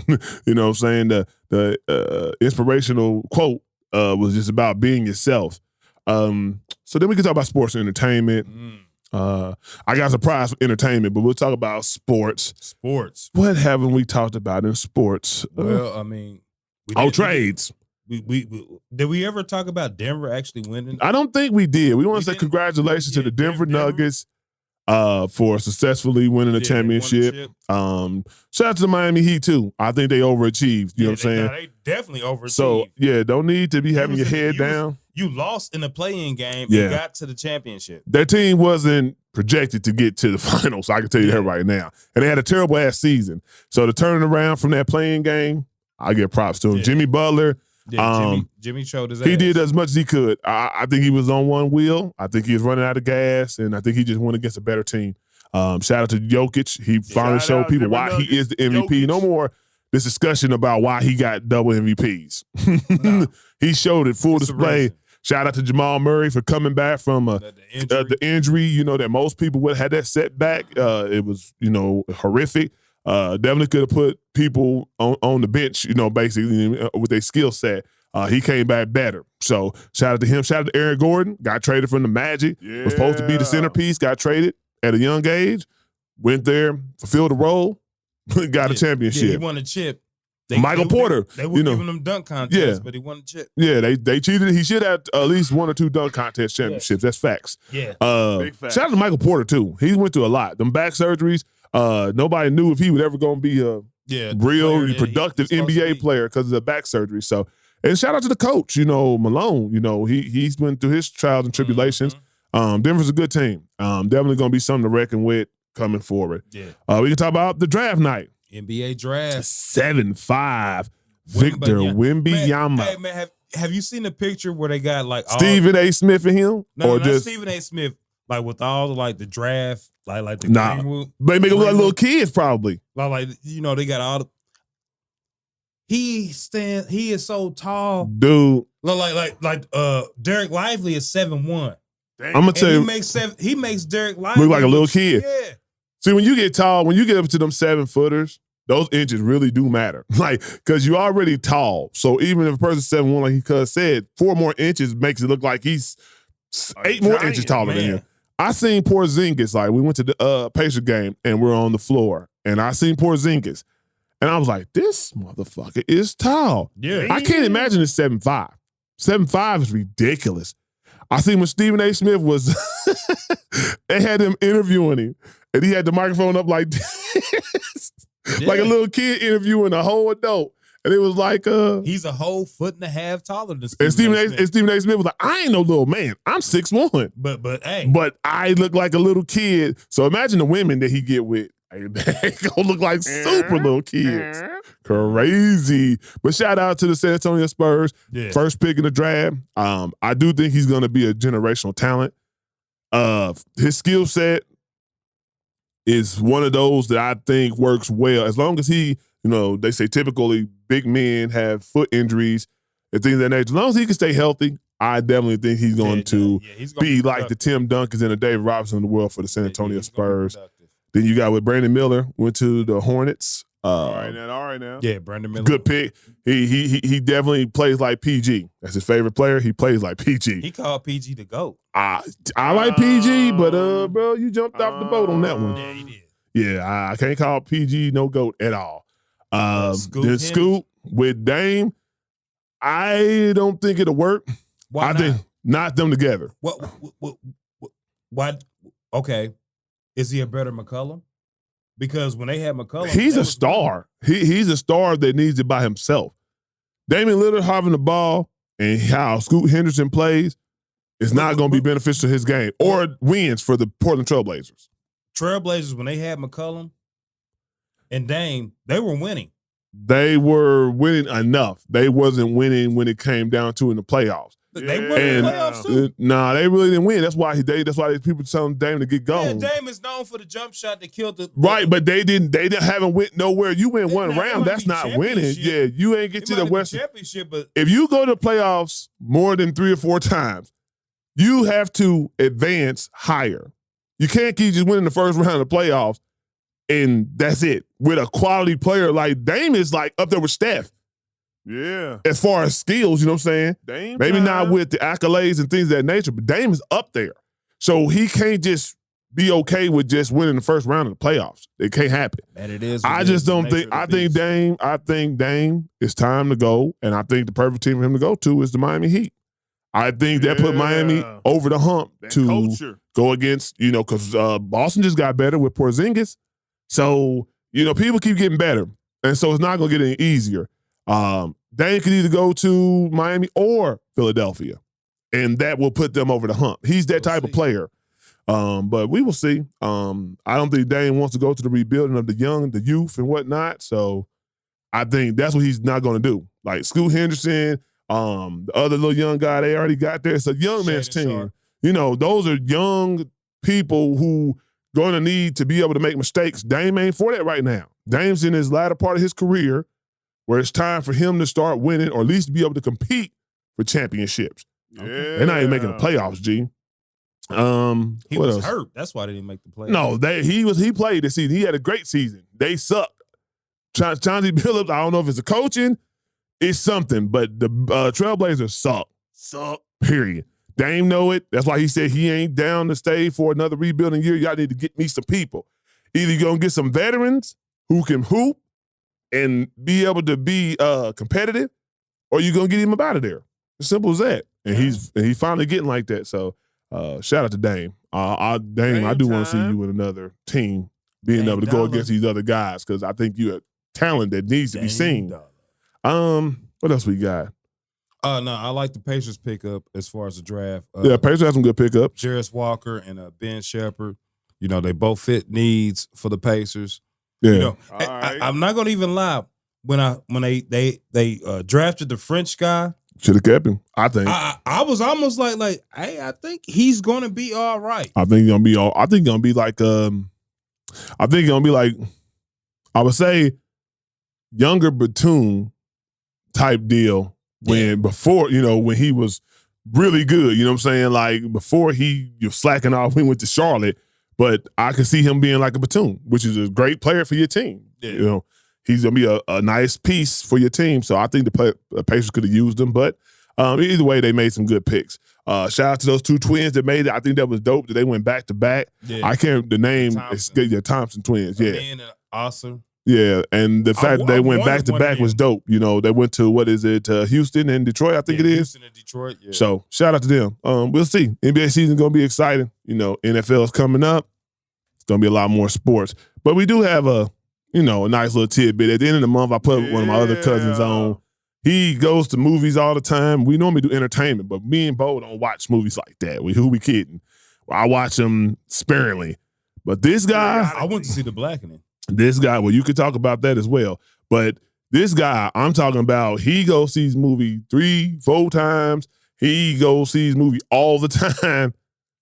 You know what I'm saying? The inspirational quote was just about being yourself. So then we can talk about sports and entertainment. I got a surprise for entertainment, but we'll talk about sports. Sports. What haven't we talked about in sports? Well, I mean, trades. Did we ever talk about Denver actually winning? I don't think we did. We want to say congratulations to the Denver Nuggets for successfully winning the championship. Shout out to the Miami Heat too. I think they overachieved. You know what I'm saying? They definitely overachieved. So don't need to be having your head down. You lost in the play-in game and got to the championship. Their team wasn't projected to get to the finals. I can tell you that right now. And they had a terrible ass season. So to turn it around from that playing game, I give props to him. Jimmy Butler. Yeah, Jimmy showed his ass. He did as much as he could. I think he was on one wheel. I think he was running out of gas, and I think he just went against a better team. Shout out to Jokic. He finally showed people why he is the MVP. Jokic. No more this discussion about why he got double MVPs. No. He showed it full display. Shout out to Jamal Murray for coming back from the injury. That most people would have had that setback. It was horrific. Definitely could have put people on the bench, basically with their skill set. He came back better. So shout out to him. Shout out to Aaron Gordon. Got traded from the Magic. Yeah. Was supposed to be the centerpiece. Got traded at a young age. Went there, fulfilled the role, got a championship. Yeah, he won a chip. Michael Porter. They were giving him dunk contests, but he won a chip. Yeah, they cheated. He should have at least 1 or 2 dunk contest championships. That's facts. Yeah. Big facts. Shout out to Michael Porter, too. He went through a lot. Them back surgeries. Nobody knew if he would ever going to be a real productive NBA player because of the back surgery. So, and shout out to the coach, Malone. He's went through his trials and tribulations. Denver's a good team. Definitely going to be something to reckon with coming forward. Yeah. We can talk about the draft night. NBA draft. 7-5. Victor Wembanyama. Hey, man, have you seen the picture where they got like Stephen A. Smith and him? No, not Stephen A. Smith. Like with all the draft, like the Greenwood. They make him look like little kids, probably. Like they got all the. He is so tall, dude. Like Derek Lively is 7'1". I'm gonna tell you, he makes Derek Lively look like a little kid. Yeah. See, when you get tall, when you get up to them 7-footers, those inches really do matter. Because you're already tall. So even if a person's 7'1", like he said, 4 more inches makes it look like he's 8 more inches taller than him. I seen Porzingis, we went to the Pacer game and we're on the floor. And I seen Porzingis. And I was like, this motherfucker is tall. Yeah. I can't imagine it's 7'5". 7'5" is ridiculous. I seen when Stephen A. Smith was, they had him interviewing him. And he had the microphone up like this. Like a little kid interviewing a whole adult. And it was like he's a whole 1.5 taller than Stephen A. Smith. And Stephen A. Smith was like, I ain't no little man. I'm 6'1". But hey. But I look like a little kid. So imagine the women that he get with. They gonna look like super little kids. Crazy. But shout out to the San Antonio Spurs. Yeah. First pick in the draft. I do think he's gonna be a generational talent. His skill set is one of those that I think works well as long as he You know, they say typically big men have foot injuries and things of that nature. As long as he can stay healthy, I definitely think he's going to he's gonna be like the Tim Duncans and the Dave Robinson of the world for the San Antonio he's gonna be Spurs. productive. Then you got with Brandon Miller, went to the Hornets. All right now. Yeah, Brandon Miller. Good pick. He definitely plays like PG. That's his favorite player. He plays like PG. He called PG the GOAT. I like PG, but bro, you jumped off the boat on that one. Yeah, he did. Yeah, I can't call PG no GOAT at all. Scoot Scoot with Dame, I don't think it'll work. Why I not? think not them together. Why? Okay, is he a better McCollum? Because when they had McCollum, He's a star. He's a star that needs it by himself. Damian Lillard having the ball and how Scoot Henderson plays is not going to be beneficial to his game or wins for the Portland Trailblazers. Trailblazers, when they had McCollum and Dame, they were winning. They were winning enough. They wasn't winning when it came down to in the playoffs. They won in the playoffs too. Nah, they really didn't win. That's why people telling Dame to get going. Yeah, Dame is known for the jump shot that killed the right, but they haven't went nowhere. You win one round, that's not winning. Yeah, you ain't get to the Western Championship. But if you go to the playoffs more than 3 or 4 times, you have to advance higher. You can't keep just winning the first round of the playoffs and that's it. With a quality player like Dame is like up there with Steph. Yeah. As far as skills, you know what I'm saying? Dame Maybe time. not with the accolades and things of that nature, but Dame is up there. So he can't just be okay with just winning the first round of the playoffs. It can't happen. And it is. I just don't think. I think Dame. It's time to go, and I think the perfect team for him to go to is the Miami Heat. I think that put Miami over the hump to go against, because Boston just got better with Porzingis. So people keep getting better, and so it's not going to get any easier. Dame could either go to Miami or Philadelphia, and that will put them over the hump. He's that type of player. But we will see. I don't think Dame wants to go to the rebuilding of the youth and whatnot. So I think that's what he's not going to do. Like Scoot Henderson, the other little young guy they already got there. It's a young man's team. Those are young people who going to need to be able to make mistakes. Dame ain't for that right now. Dame's in his latter part of his career where it's time for him to start winning or at least be able to compete for championships. Yeah. They're not even making the playoffs, G. He was hurt. That's why they didn't make the playoffs. No, he played this season. He had a great season. They sucked. Chauncey Billups, I don't know if it's the coaching, it's something, but the Trailblazers suck. Suck, period. Dame know it. That's why he said he ain't down to stay for another rebuilding year. Y'all need to get me some people. Either you're going to get some veterans who can hoop and be able to be competitive, or you're going to get him up out of there. As simple as that. And he's finally getting like that. So shout out to Dame. Dame, I do want to see you with another team being able to go against these other guys because I think you're a talent that needs to be seen. What else we got? No, I like the Pacers pickup as far as the draft. Pacers have some good pickups. Jarris Walker and Ben Shepherd. They both fit needs for the Pacers. Yeah. I'm not gonna even lie. When they drafted the French guy, should have kept him. I think I was almost like, hey, I think he's gonna be all right. I think he's gonna be all. I think he's gonna be like I would say younger Batum type deal before when he was really good. You know what I'm saying? Like before he was slacking off, he went to Charlotte. But I can see him being like a Batum, which is a great player for your team. Yeah. He's going to be a nice piece for your team. So I think the Pacers could have used him. But either way, they made some good picks. Shout out to those 2 twins that made it. I think that was dope that they went back to back. I can't, the name, the Thompson twins. Yeah. And awesome. Yeah, and the fact that they went back to back was dope. They went to Houston and Detroit, I think it is. Houston and Detroit, yeah. So shout out to them. We'll see. NBA season gonna be exciting. NFL is coming up. It's gonna be a lot more sports. But we do have a nice little tidbit. At the end of the month, I put one of my other cousins on. He goes to movies all the time. We normally do entertainment, but me and Bo don't watch movies like that. Who we kidding? I watch them sparingly. But this guy, I went to see The Blackening. This guy, well, you could talk about that as well. But this guy, I'm talking about, he goes sees movie 3-4 times. He goes sees movie all the time.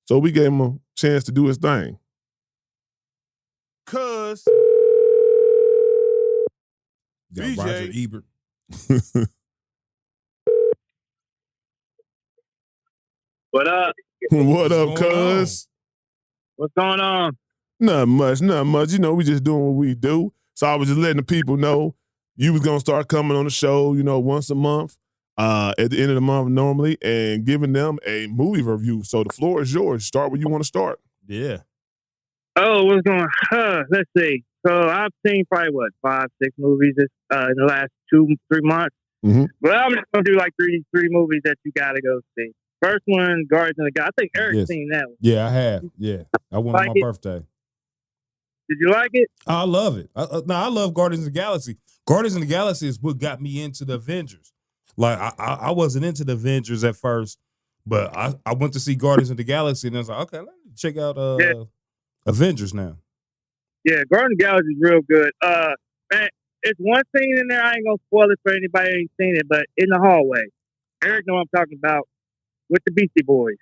So we gave him a chance to do his thing. Cuz Got BJ. Roger Ebert. What up? What up, What's going on? cuz? What's going on? Not much, not much. You know, we just doing what we do. So I was just letting the people know you was gonna start coming on the show, you know, once a month, at the end of the month normally, and giving them a movie review. So the floor is yours. Start where you want to start. Yeah. Oh, what's going on? Let's see. So I've seen probably, 5, 6 movies in the last 2-3 months. Mhm. But I'm just going to do like three movies that you got to go see. First one, Guardians of the Galaxy. I think Eric's Yes. seen that one. Yeah, I have. Yeah. I went Like on my it? birthday. Did you like it? I love it. I love Guardians of the Galaxy. Guardians of the Galaxy is what got me into the Avengers. Like I wasn't into the Avengers at first, but I went to see Guardians of the Galaxy and I was like, okay, let me check out Avengers now. Yeah, Guardians of the Galaxy is real good. Man, it's one scene in there. I ain't gonna spoil it for anybody who ain't seen it, but in the hallway, Eric know what I'm talking about with the Beastie Boys.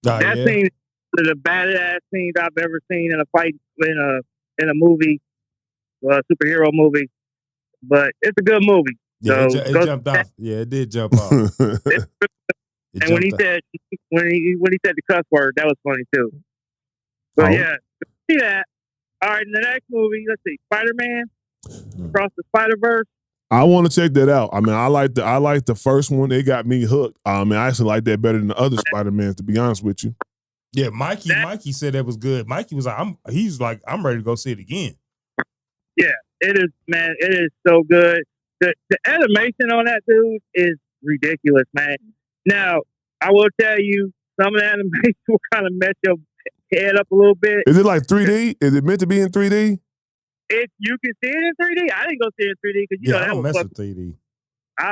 Oh, That yeah? scene is one of the badass scenes I've ever seen in a fight in a movie, superhero movie. But it's a good movie. Yeah, So, it go- jumped off. Yeah, it did jump off. It And when he jumped off. said when he said the cuss word, that was funny too. But Oh. yeah, see that. All right, in the next movie, let's see, Spider-Man Across the Spider-Verse. I want to check that out. I mean, I like the first one. It got me hooked. I actually like that better than the other Spider-Mans, to be honest with you. Yeah, Mikey said that was good. Mikey was like, I'm ready to go see it again. It is, man. It is so good. The animation on that dude is ridiculous, man. Now, I will tell you, some of the animation will kind of mess your head up a little bit. Is it like 3D? Is it meant to be in 3D? If you can see it in 3D, I didn't go see it in 3D because Yeah, I that don't was mess fucking. with 3D.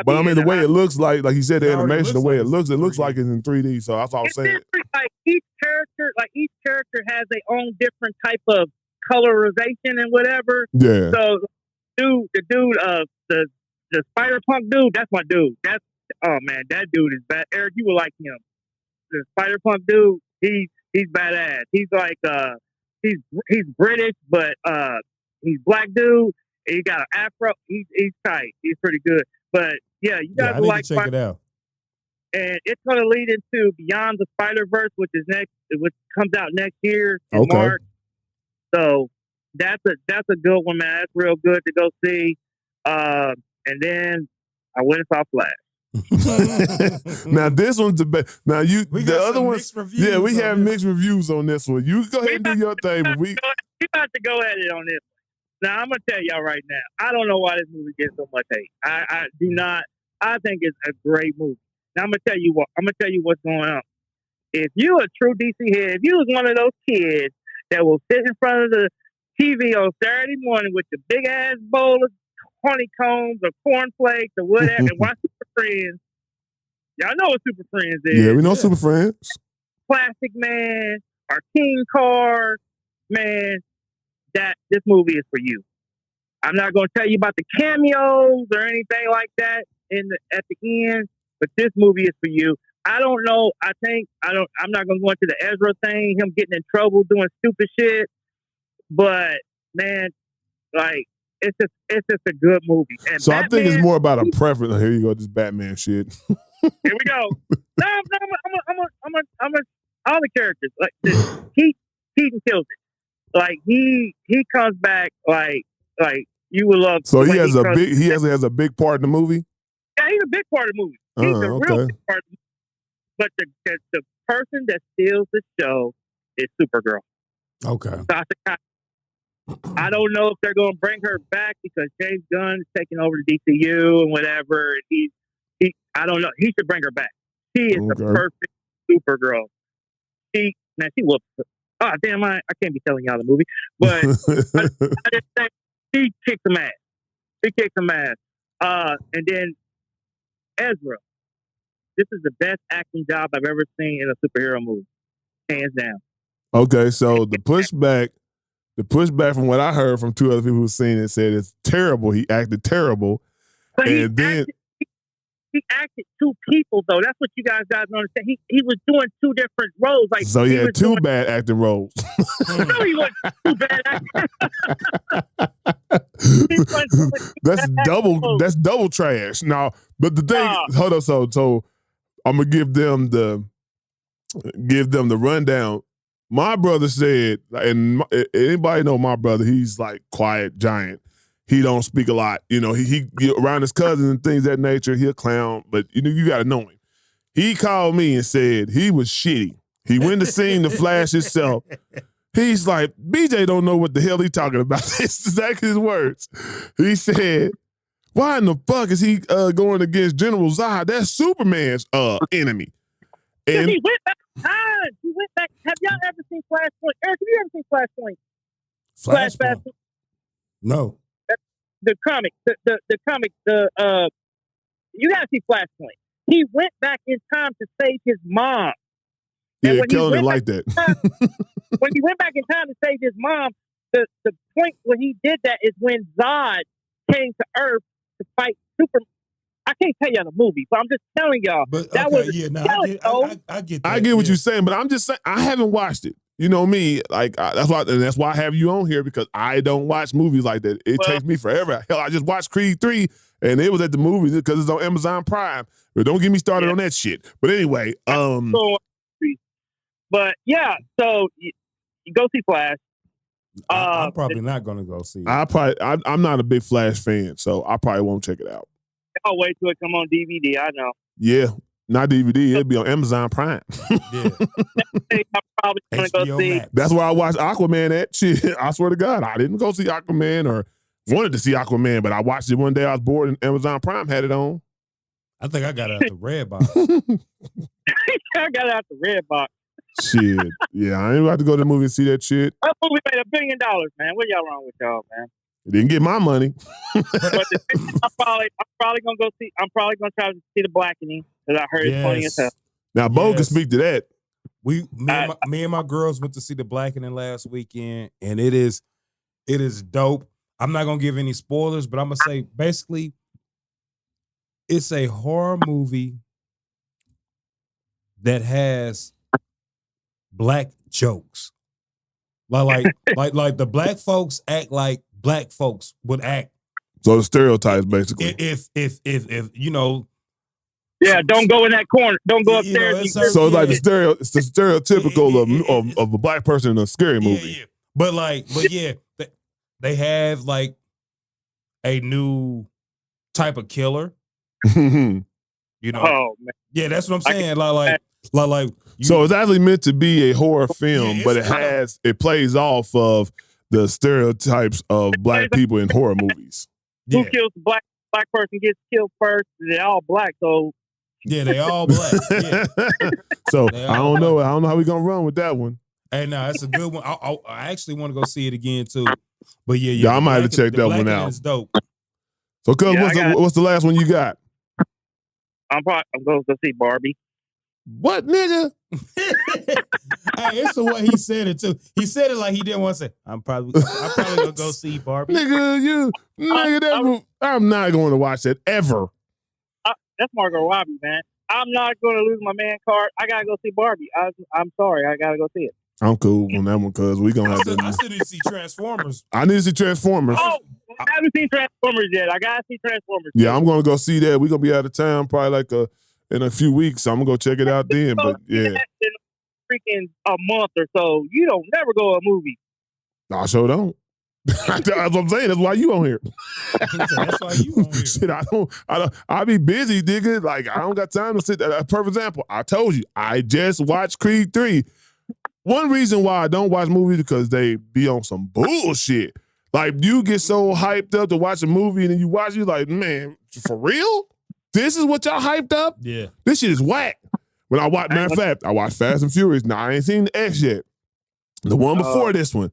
But I mean, the way it looks like you said, the It already animation, the looks way like it it's looks, it looks 3D. like it's in 3D. So that's all I'm It's saying. different. Like each character has their own different type of colorization and whatever. Yeah. So, the Spider Punk dude, that's my dude. Oh man, that dude is bad. Eric, you will like him. The Spider Punk dude, he's badass. He's like he's British, but he's black dude. He got an afro. He's tight. He's pretty good. But yeah, you Yeah, guys I will need like to check it out. and it's going to lead into Beyond the Spider-Verse, which comes out next year in Okay. March. So that's a good one, man. That's real good to go see. And then I went and saw Flash. Now this one's the best. Now We the got other some ones, mixed reviews yeah, we on have this. mixed reviews on this one. You go ahead and do your thing, but we. You got to go at it on this. Now I'm gonna tell y'all right now. I don't know why this movie gets so much hate. I do not. I think it's a great movie. Now I'm gonna tell you what. I'm gonna tell you what's going on. If you a true DC head, if you was one of those kids that will sit in front of the TV on Saturday morning with the big ass bowl of honeycombs or cornflakes or whatever, and watch Super Friends. Y'all know what Super Friends is. Yeah, we know Yeah. Super Friends. Plastic Man or King Card, man, that this movie is for you. I'm not going to tell you about the cameos or anything like that at the end, but this movie is for you. I don't know. I'm not going to go into the Ezra thing, him getting in trouble doing stupid shit, but man, like it's just a good movie. And So I think it's Batman- more about a preference. Here you go, this Batman shit. Here we go. No, I'm all the characters. Like Keaton kills it. Like he comes back like you will love. So he when has comes- he has a big part in the movie. Yeah, he's a big part of the movie. He's a real Okay. big part of the movie. But the person that steals the show is Supergirl. Okay. Sasha Calle. I don't know if they're going to bring her back because James Gunn is taking over the DCU and whatever. And I don't know. He should bring her back. She is the Okay. perfect Supergirl. She whoops. Oh damn! I can't be telling y'all the movie, but I just think she kicked some ass. She kicked some ass. And then Ezra. This is the best acting job I've ever seen in a superhero movie, hands down. Okay, so the pushback from what I heard from two other people who've seen it said it's terrible. He acted terrible. But And then- he acted two people though. That's what you guys don't understand. He was doing two different roles. Like So he had was two doing- bad acting roles. No, he wasn't too bad. That's double trash. Now, but the thing, hold on, so I'm gonna give them the rundown. My brother said, and anybody know my brother, he's like quiet giant. He don't speak a lot. You know, he around his cousins and things of that nature, he'll clown, but you gotta know him. He called me and said he was shitty. He went to sing the Flash himself. He's like, BJ don't know what the hell he talking about. It's exactly his words. He said, why in the fuck is he going against General Zod? That's Superman's enemy. And he went back in time. He went back. Have y'all ever seen Flashpoint? Eric, have you ever seen Flashpoint? Flashpoint? No. The comic. The comic. You gotta see Flashpoint. He went back in time to save his mom. Yeah, Kellen didn't like that. When he went back in time to save his mom, the point when he did that is when Zod came to Earth to fight Superman. I can't tell y'all the movie, but I'm just telling y'all. But that okay, was yeah, no, I get that. I get what you're saying, but I'm just saying I haven't watched it. You know me, like that's why I have you on here, because I don't watch movies like that. It takes me forever. Hell, I just watched Creed 3 and it was at the movies because it's on Amazon Prime. But don't get me started on that shit. But anyway, but yeah, so you go see Flash. I'm probably not gonna go see it. I'm not a big Flash fan, so I probably won't check it out. I'll wait till it come on DVD. I know. Yeah, not DVD. It'll be on Amazon Prime. Yeah. I'm probably gonna go see. Max. That's where I watched Aquaman at. Shit, I swear to God, I didn't go see Aquaman or wanted to see Aquaman, but I watched it one day. I was bored and Amazon Prime had it on. I think I got it out the red box. I got it out the red box. Shit. Yeah, I ain't about to go to the movie and see that shit. That movie made $1 billion, man. What y'all wrong with y'all, man? Didn't get my money. But I'm probably gonna go see. I'm probably gonna try to see The Blackening because I heard it's funny as hell. Now, Bo can speak to that. Me and my girls went to see The Blackening last weekend, and it is dope. I'm not gonna give any spoilers, but I'm gonna say basically, it's a horror movie that has black jokes. Like the black folks act like black folks would act. So the stereotypes, basically. If you know. Yeah, don't go in that corner. Don't go upstairs. So it's like it's the stereotypical of a black person in a scary movie. Yeah. But they have like a new type of killer. You know. Oh man. Yeah, that's what I'm saying. So it's actually meant to be a horror film, but it plays off of the stereotypes of black people in horror movies. Who kills the black person gets killed first? They're all black, so yeah, they all black. Yeah. So I don't know how we gonna run with that one. Hey, no, that's a good one. I actually want to go see it again too. But yeah, I might have to check that one out. It's dope. So, cuz, what's the last one you got? I'm going to go see Barbie. What, nigga? Hey, it's the way he said it too. He said it like he didn't want to say. I'm probably gonna go see Barbie. I'm not going to watch that ever. That's Margot Robbie, man. I'm not going to lose my man card. I gotta go see Barbie. I'm sorry, I gotta go see it. I'm cool on that one, cuz we gonna have to. I still need to see Transformers. I need to see Transformers. Oh, I haven't seen Transformers yet. I gotta see Transformers. Yeah, I'm gonna go see that. We're gonna be out of town probably in a few weeks. So I'm gonna go check it out then. But yeah, in freaking a month or so. You don't never go to a movie. I sure don't. That's what I'm saying. That's why you on here. That's why you on here. Shit, I be busy, nigga. Like I don't got time to sit. A perfect example. I told you, I just watched Creed 3. One reason why I don't watch movies because they be on some bullshit. Like you get so hyped up to watch a movie and then you watch, you like, man, for real? This is what y'all hyped up? Yeah. This shit is whack. When I watch, matter of fact, I watched Fast and Furious. Now I ain't seen the X yet. The one before this one.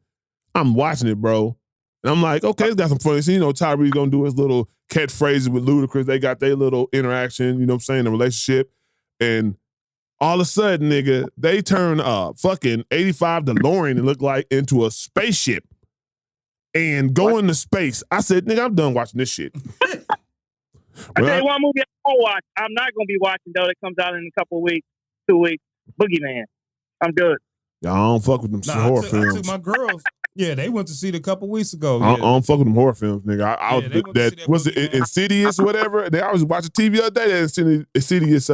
I'm watching it, bro. And I'm like, okay, it's got some funny. So, Tyrese gonna do his little catchphrases with Ludacris. They got their little interaction, you know what I'm saying, the relationship. And all of a sudden, nigga, they turn fucking 85 DeLorean and look like into a spaceship and go into space. I said, nigga, I'm done watching this shit. I tell you one movie I won't watch. I'm not gonna be watching though. That comes out in a couple of weeks, 2 weeks. Boogeyman. I'm good. I don't fuck with them horror films. I took my girls. Yeah, they went to see it a couple weeks ago. I Yeah. don't fuck with them horror films, nigga. Yeah, they went to see that Was movie, it man. Insidious or whatever? I was watching TV the other day. That Insidious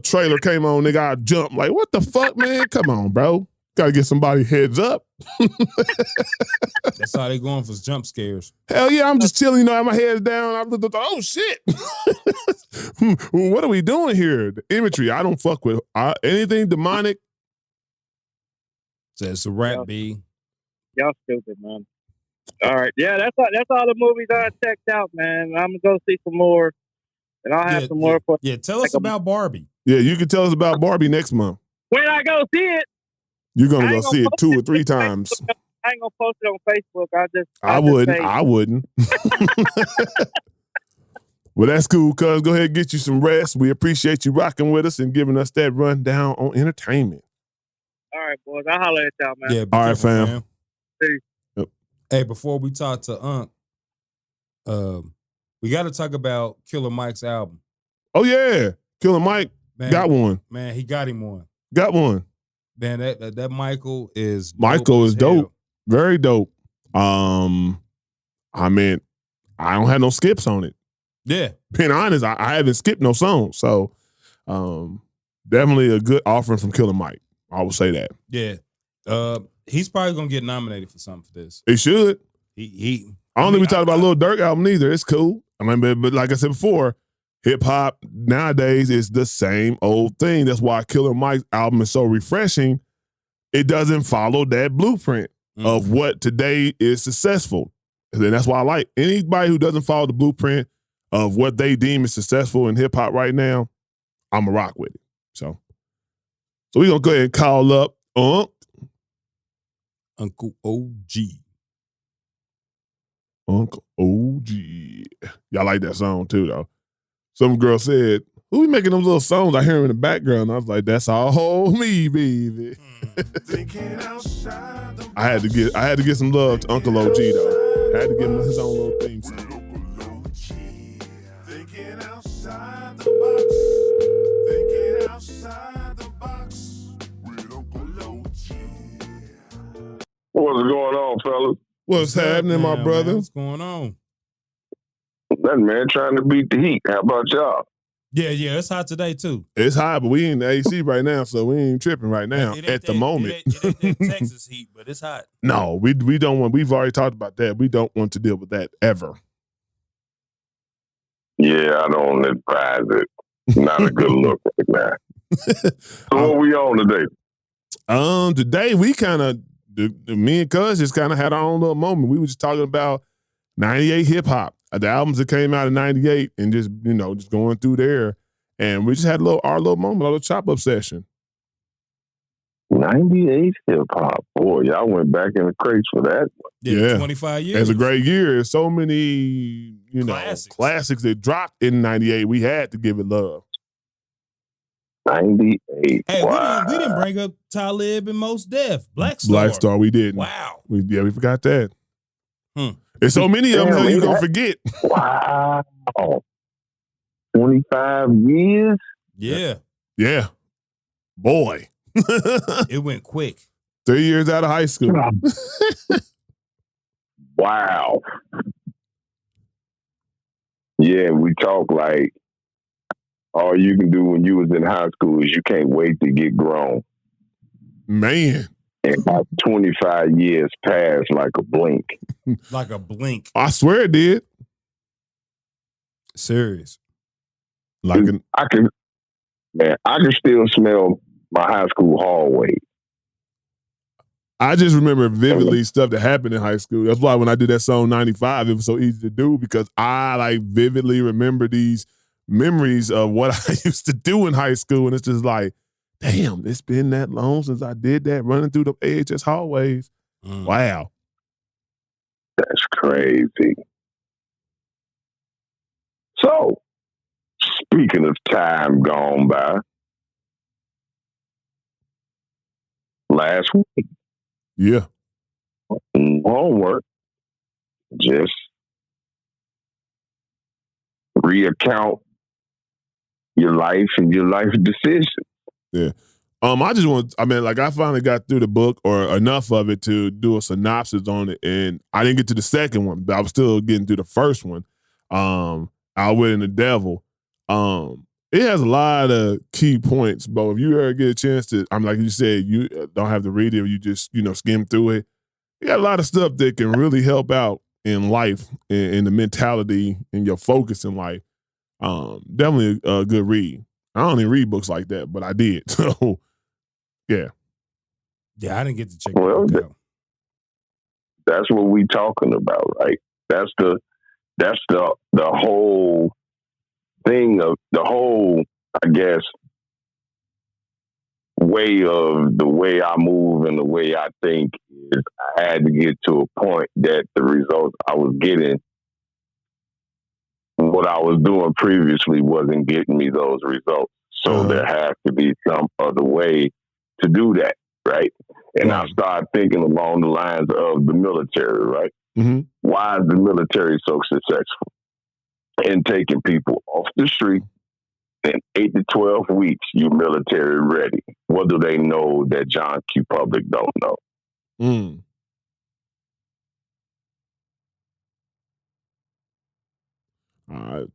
trailer came on, nigga. I jumped like, what the fuck, man? Come on, bro. Gotta get somebody heads up. That's how they going for jump scares. Hell yeah, I'm just chilling, have my head down. I looked up, oh shit. What are we doing here? The imagery, I don't fuck with. Anything demonic. So it's a rap, B. Y'all stupid, man. All right. Yeah, that's all the movies I checked out, man. I'm going to go see some more. And I'll have some more for Yeah, tell us about Barbie. Yeah, you can tell us about Barbie next month. when I go see it. You're gonna go see it 2 or 3 times. I ain't gonna post it on Facebook. I wouldn't. Well, that's cool, cuz. Go ahead and get you some rest. We appreciate you rocking with us and giving us that rundown on entertainment. All right, boys. I'll holler at y'all, man. Yeah, All right, fam. Peace. Yep. Hey, before we talk to Unc, we got to talk about Killer Mike's album. Oh, yeah. Killer Mike got one. Man, he got him one. Got one. Man, that Michael is dope. Very dope. I mean, I don't have no skips on it. Yeah. Being honest, I haven't skipped no songs. So definitely a good offering from Killer Mike. I will say that. Yeah. He's probably gonna get nominated for something for this. He should. He I don't think we talked about Lil Durk album either. It's cool. I mean, but like I said before, hip hop nowadays is the same old thing. That's why Killer Mike's album is so refreshing. It doesn't follow that blueprint of what today is successful. And that's why I like anybody who doesn't follow the blueprint of what they deem is successful in hip hop right now. I'm a rock with it. So we're gonna go ahead and call up Uncle OG. Uncle OG. Y'all like that song too, though. Some girl said, who be making those little songs? I hear him in the background. I was like, that's all me, baby. I had to get some love to Uncle OG though. I had to give him his own little theme song. What's going on, fellas? What's happening, my brother? Man, what's going on? That man trying to beat the heat. How about y'all? Yeah, it's hot today too. It's hot, but we in the AC right now, so we ain't tripping right now at the moment. It ain't that Texas heat, but it's hot. No, we don't want. We've already talked about that. We don't want to deal with that ever. Yeah, I don't advise it. Not a good look right now. So what we on today? Today we kind of, me and Cuz just kind of had our own little moment. We were just talking about 98 hip hop, the albums that came out in 98, and just just going through there, and we just had our little moment, a little chop up session. 98 hip hop, boy, y'all went back in the crates for that. Yeah, 25 years. It's a great year. There's so many classics that dropped in 98. We had to give it love. 98. Hey, wow. we didn't bring up Talib and Mos Def. Black Star, we didn't. Wow. We forgot that. There's so many of them that you're gonna forget. Wow. 25 years? Yeah. Boy. It went quick. 3 years out of high school. Wow. Yeah, we talk like all you can do when you was in high school is you can't wait to get grown. Man. And about 25 years passed like a blink. Like a blink. I swear it did. Serious. I can still smell my high school hallway. I just remember vividly stuff that happened in high school. That's why when I did that song 95, it was so easy to do because I vividly remember these memories of what I used to do in high school. And it's just like, damn, it's been that long since I did that, running through the AHS hallways. Wow. That's crazy. So, speaking of time gone by, last week, yeah, homework, just reaccount your life and your life decisions. Yeah. I just want. I mean, like I finally got through the book or enough of it to do a synopsis on it, and I didn't get to the second one, but I was still getting through the first one. Outwitting the Devil. It has a lot of key points, but if you ever get a chance to, like you said, you don't have to read it, or you just skim through it. You got a lot of stuff that can really help out in life, in the mentality, and your focus in life. Definitely a good read. I don't even read books like that, but I did. So, yeah. Yeah, I didn't get to check Well, it out. That's what we talking about, right? That's the whole thing of the whole, I guess, way I move and the way I think is I had to get to a point that the results I was getting, what I was doing previously wasn't getting me those results. So there has to be some other way to do that, right? And I started thinking along the lines of the military, right? Mm-hmm. Why is the military so successful in taking people off the street? In 8 to 12 weeks, you military ready. What do they know that John Q. Public don't know?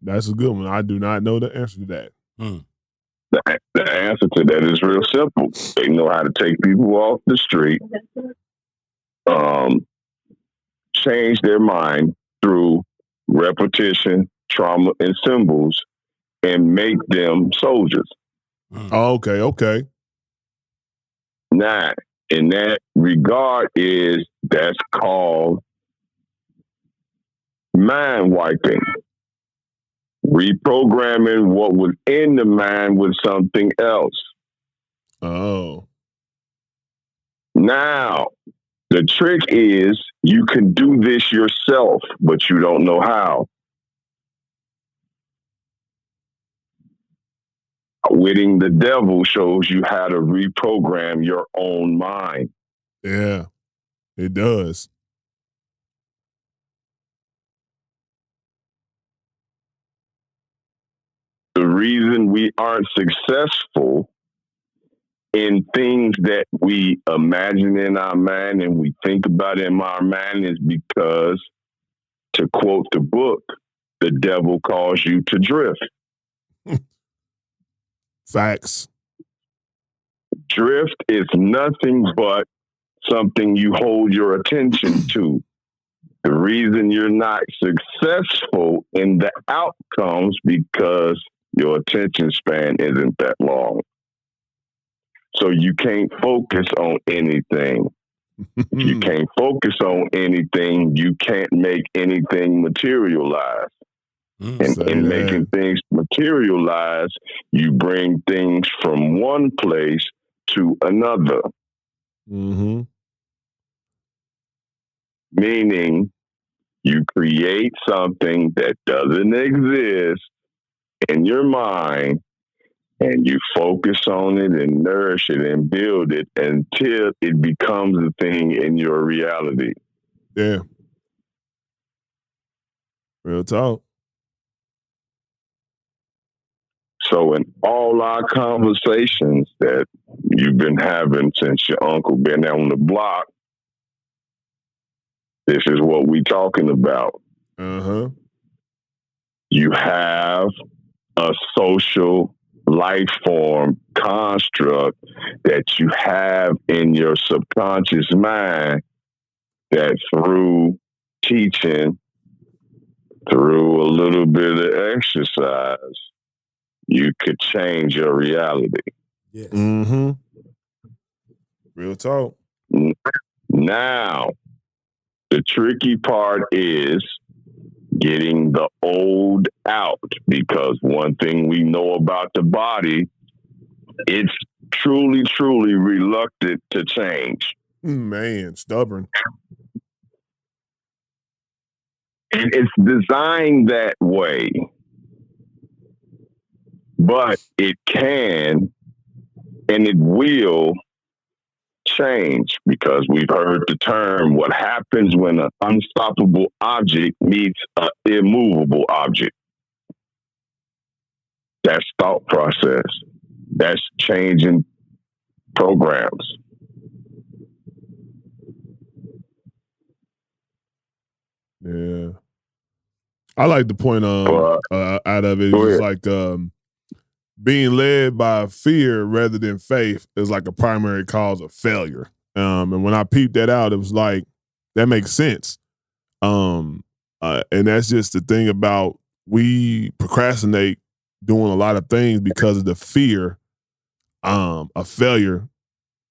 That's a good one. I do not know the answer to that. The answer to that is real simple. They know how to take people off the street, change their mind through repetition, trauma, and symbols, and make them soldiers. Oh, okay. Now, in that regard, that's called mind wiping. Reprogramming what was in the mind with something else. Oh. Now, the trick is you can do this yourself, but you don't know how. Outwitting the Devil shows you how to reprogram your own mind. Yeah, it does. The reason we aren't successful in things that we imagine in our mind and we think about in our mind is because, to quote the book, the devil calls you to drift. Facts. Drift is nothing but something you hold your attention to. The reason you're not successful in the outcomes because your attention span isn't that long. So you can't focus on anything. If you can't focus on anything, you can't make anything materialize. And in making things materialize, you bring things from one place to another. Mm-hmm. Meaning you create something that doesn't exist in your mind, and you focus on it and nourish it and build it until it becomes a thing in your reality. Yeah. Real talk. So in all our conversations that you've been having since your uncle been on the block, this is what we talking about. Uh-huh. You have a social life form construct that you have in your subconscious mind that through teaching, through a little bit of exercise, you could change your reality. Yes. Mm-hmm. Real talk. Now, the tricky part is getting the old out, because one thing we know about the body, it's truly, truly reluctant to change. Man, stubborn. And it's designed that way. But it can and it will change, because we've heard the term, what happens when an unstoppable object meets an immovable object. That's thought process. That's changing programs. Yeah. I like the point out of it. It's like being led by fear rather than faith is like a primary cause of failure. And when I peeped that out, it was like, that makes sense. And that's just the thing about, we procrastinate doing a lot of things because of the fear of failure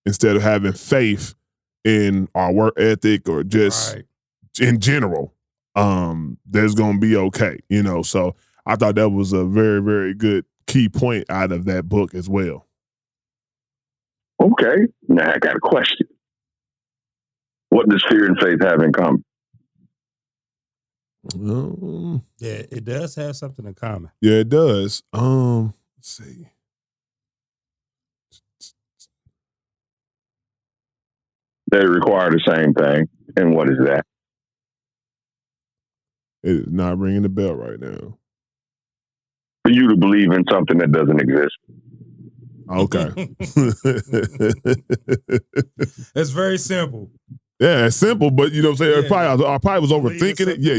instead of having faith in our work ethic or just in general. There's going to be okay, So I thought that was a very, very good key point out of that book as well. Okay. Now I got a question. What does fear and faith have in common? Yeah, it does have something in common. Yeah, it does. Let's see. They require the same thing. And what is that? It is not ringing the bell right now. For you to believe in something that doesn't exist. Okay. It's very simple. Yeah, it's simple, but you know what I'm saying? Yeah. I probably was overthinking it. Yeah.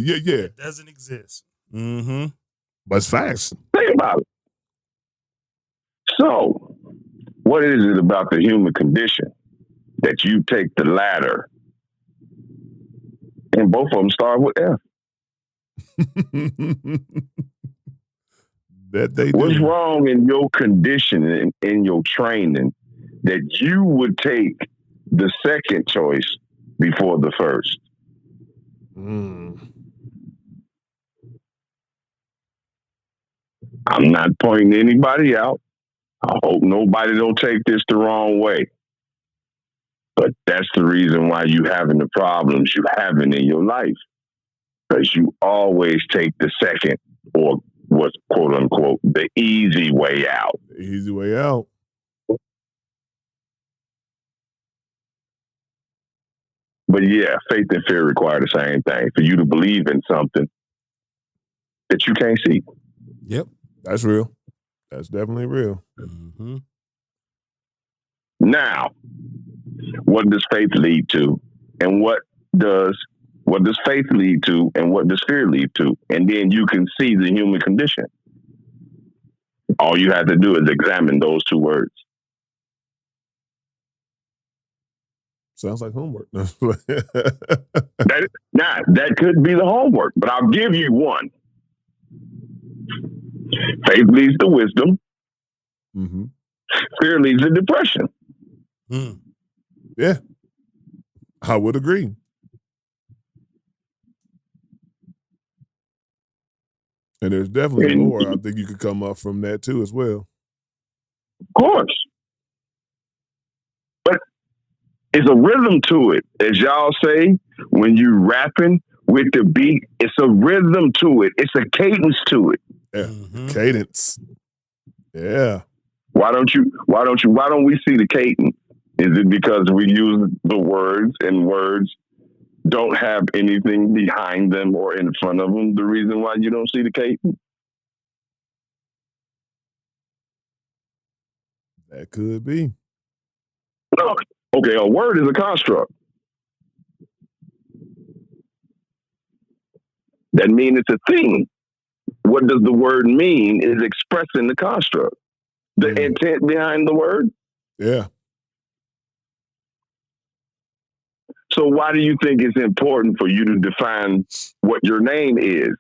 It doesn't exist. Mm-hmm. But it's facts. Think about it. So, what is it about the human condition that you take the latter and both of them start with F? That they do. What's wrong in your conditioning, in your training, that you would take the second choice before the first? I'm not pointing anybody out. I hope nobody don't take this the wrong way. But that's the reason why you having the problems you having in your life. Because you always take the second, or what's quote unquote the easy way out. The easy way out. But yeah, faith and fear require the same thing. For you to believe in something that you can't see. Yep. That's real. That's definitely real. Mm-hmm. Now, what does faith lead to? And what does faith lead to? And what does fear lead to? And then you can see the human condition. All you have to do is examine those two words. Sounds like homework. That could be the homework, but I'll give you one. Faith leads to wisdom. Mm-hmm. Fear leads to depression. Yeah, I would agree. And there's definitely more I think you could come up from that too as well. Of course. But it's a rhythm to it. As y'all say, when you rapping with the beat, it's a rhythm to it. It's a cadence to it. Yeah. Cadence. Yeah. Why don't we see the cadence? Is it because we use the words and words don't have anything behind them or in front of them? The reason why you don't see the cadence? That could be. Okay, a word is a construct. That means it's a thing. What does the word mean is expressing the construct. The intent behind the word. Yeah. So why do you think it's important for you to define what your name is?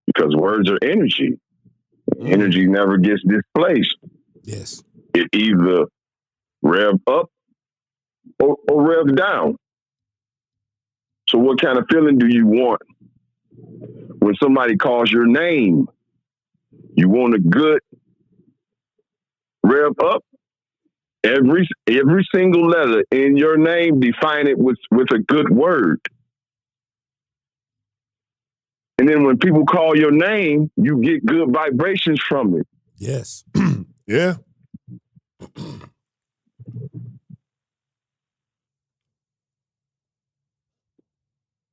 Because words are energy. Energy never gets displaced. Yes. It either rev up or rev down. So what kind of feeling do you want when somebody calls your name? You want a good rev up? Every single letter in your name, define it with a good word. And then when people call your name, you get good vibrations from it. Yes. Yeah.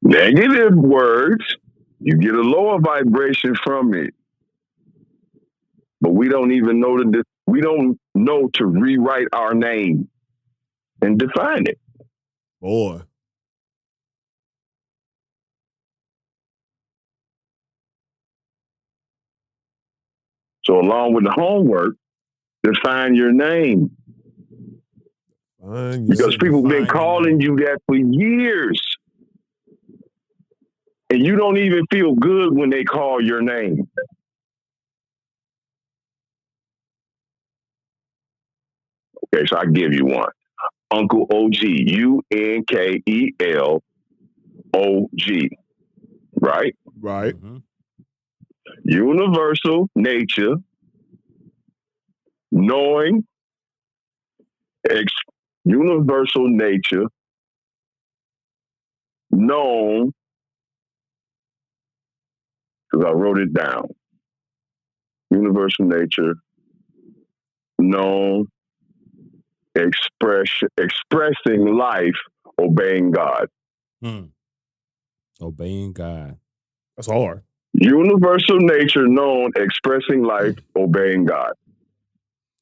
Negative words, you get a lower vibration from it. but we don't even know we don't know to rewrite our name and define it. Boy. So along with the homework, define your name. Because people have been calling you that for years. And you don't even feel good when they call your name. Okay, so I give you one. Uncle OG, UNKELOG, right? Right. Mm-hmm. Universal nature, knowing, universal nature, known, because I wrote it down. Universal nature, known, expressing life, obeying God. Obeying God. That's hard. Universal nature, known, expressing life, obeying God.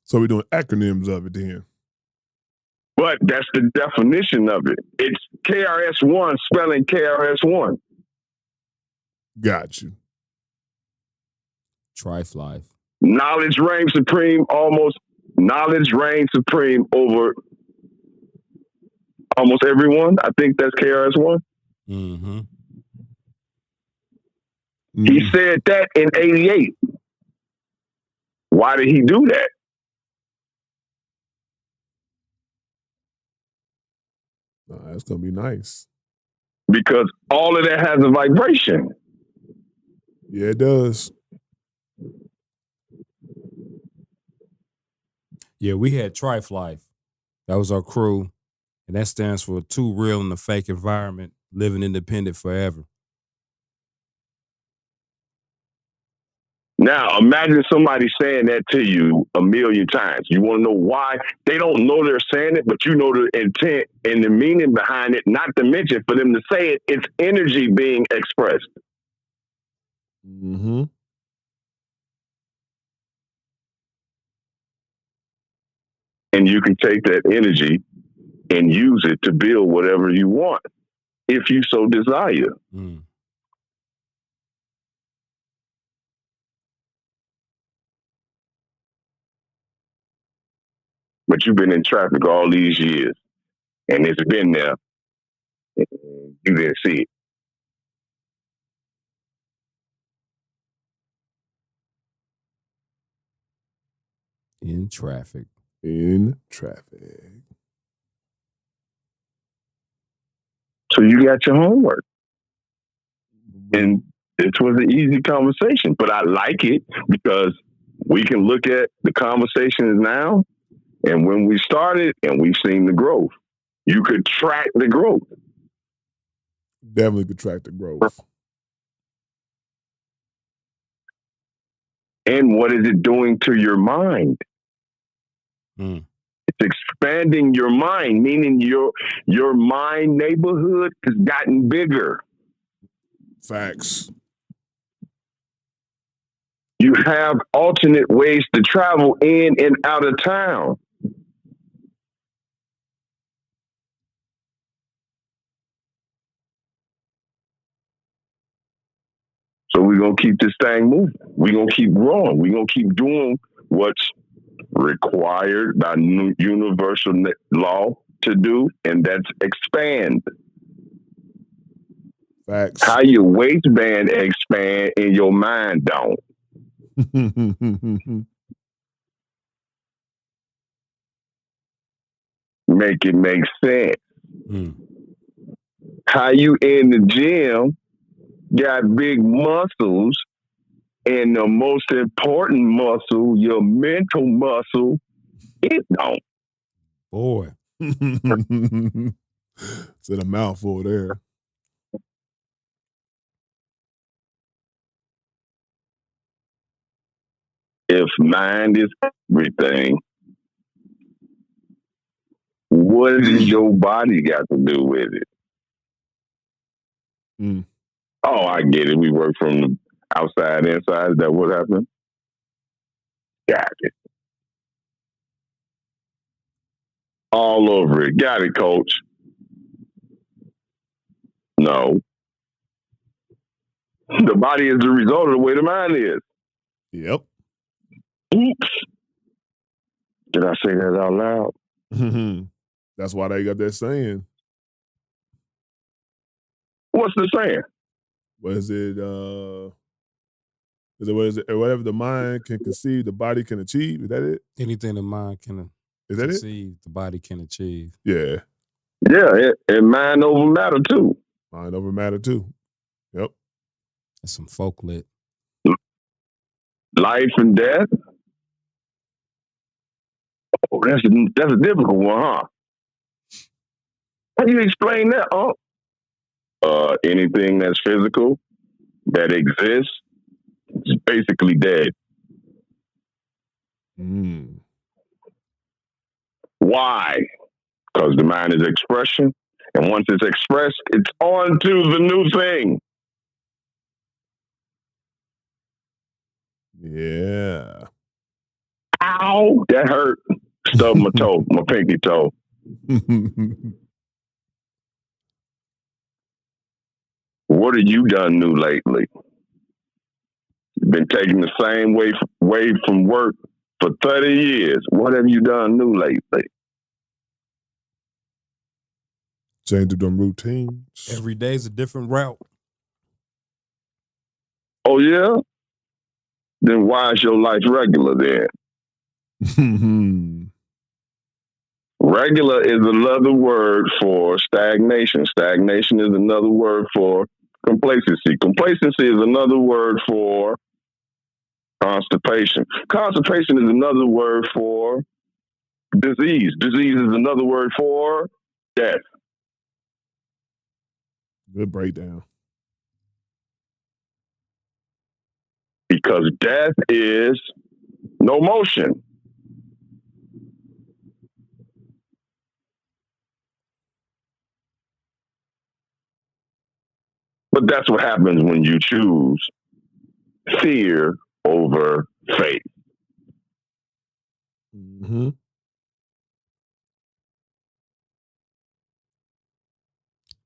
So we're doing acronyms of it then. But that's the definition of it. It's KRS-One spelling KRS-One. Got you. Trife Life. Knowledge reigns supreme, knowledge reigns supreme over almost everyone. I think that's KRS-One. Mm-hmm. He said that in 88. Why did he do that? That's going to be nice. Because all of that has a vibration. Yeah, it does. Yeah, we had Trife Life. That was our crew. And that stands for Too Real in the Fake Environment, Living Independent Forever. Now, imagine somebody saying that to you a million times. You want to know why? They don't know they're saying it, but you know the intent and the meaning behind it, not to mention for them to say it, it's energy being expressed. Mm-hmm. And you can take that energy and use it to build whatever you want, if you so desire. Mm. But you've been in traffic all these years, and it's been there. You didn't see it. In traffic. In traffic. So you got your homework. And it was an easy conversation, but I like it because we can look at the conversations now and when we started and we've seen the growth. You could track the growth. Definitely could track the growth. And what is it doing to your mind? Mm. It's expanding your mind, meaning your mind neighborhood has gotten bigger. Facts. You have alternate ways to travel in and out of town. So we're going to keep this thing moving. We're going to keep growing. We're going to keep doing what's required by universal law to do, and that's expand. Facts. How your waistband expand and your mind don't. Make it make sense. Mm. How you in the gym got big muscles, and the most important muscle, your mental muscle, it don't. Boy. Said a mouthful there. If mind is everything, what does your body got to do with it? Mm. Oh, I get it. We work from the outside, inside. Is that what happened? Got it. All over it. Got it, coach. No. The body is the result of the way the mind is. Yep. Oops. Did I say that out loud? That's why they got that saying. What's the saying? Was it whatever the mind can conceive, the body can achieve? Is that it? Anything the mind can conceive, the body can achieve. Yeah. Yeah, and mind over matter too. Mind over matter too. Yep. That's some folk lit. Life and death. Oh, that's a difficult one, huh? How do you explain that, huh? Anything that's physical that exists is basically dead. Why? Because the mind is expression, and once it's expressed, it's on to the new thing. Yeah. Ow! That hurt. Stubbed my toe, my pinky toe. What have you done new lately? You've been taking the same way from work for 30 years. What have you done new lately? Change up them routines. Every day's a different route. Oh, yeah? Then why is your life regular then? Regular is another word for stagnation. Stagnation is another word for complacency. Complacency is another word for constipation. Constipation is another word for disease. Disease is another word for death. Good breakdown. Because death is no motion. But that's what happens when you choose fear over faith. Mm-hmm.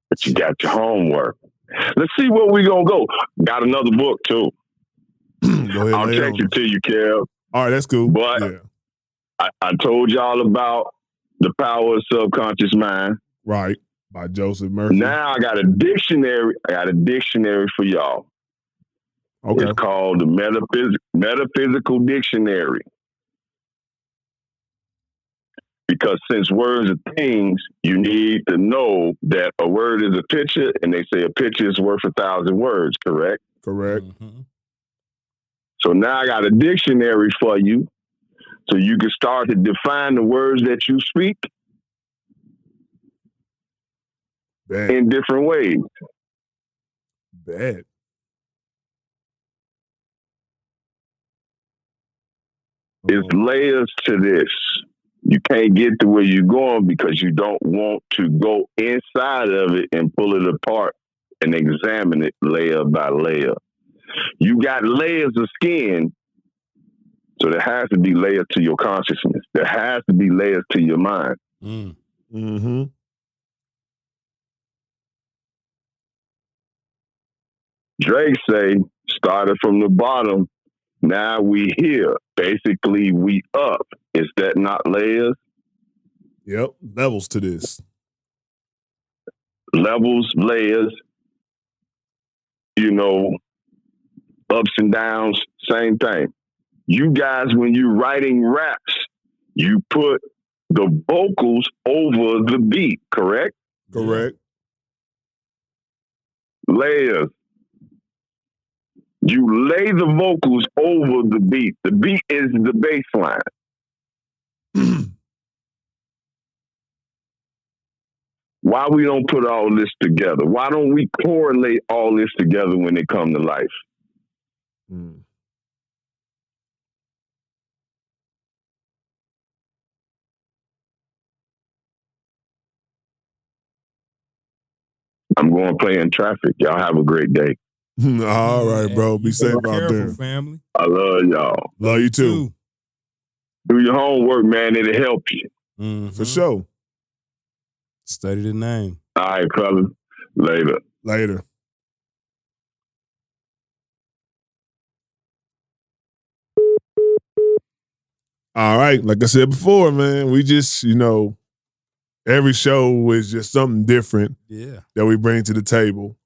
But you got your homework. Let's see where we gonna go. Got another book too. Go ahead, I'll take it to you, Kev. All right, that's cool. But yeah. I told y'all about The Power of Subconscious Mind. Right. By Joseph Murphy. Now I got a dictionary. For y'all. Okay. It's called the Metaphysical Dictionary. Because since words are things, you need to know that a word is a picture, and they say a picture is worth 1,000 words, correct? Correct. Mm-hmm. So now I got a dictionary for you, so you can start to define the words that you speak in different ways. Bad. It's layers to this. You can't get to where you're going because you don't want to go inside of it and pull it apart and examine it layer by layer. You got layers of skin, so there has to be layers to your consciousness. There has to be layers to your mind. Mm-hmm. Drake say, started from the bottom, now we here. Basically, we up. Is that not layers? Yep, levels to this. Levels, layers, ups and downs, same thing. You guys, when you're writing raps, you put the vocals over the beat, correct? Correct. Layers. You lay the vocals over the beat. The beat is the bass line. Why we don't put all this together? Why don't we correlate all this together when it comes to life? I'm going to play in traffic. Y'all have a great day. All right, bro. Be safe out there. Family. I love y'all. Love you too. Do your homework, man. It'll help you. Mm-hmm. For sure. Study the name. All right, fellas. Later. All right. Like I said before, man, we just, every show is just something different that we bring to the table.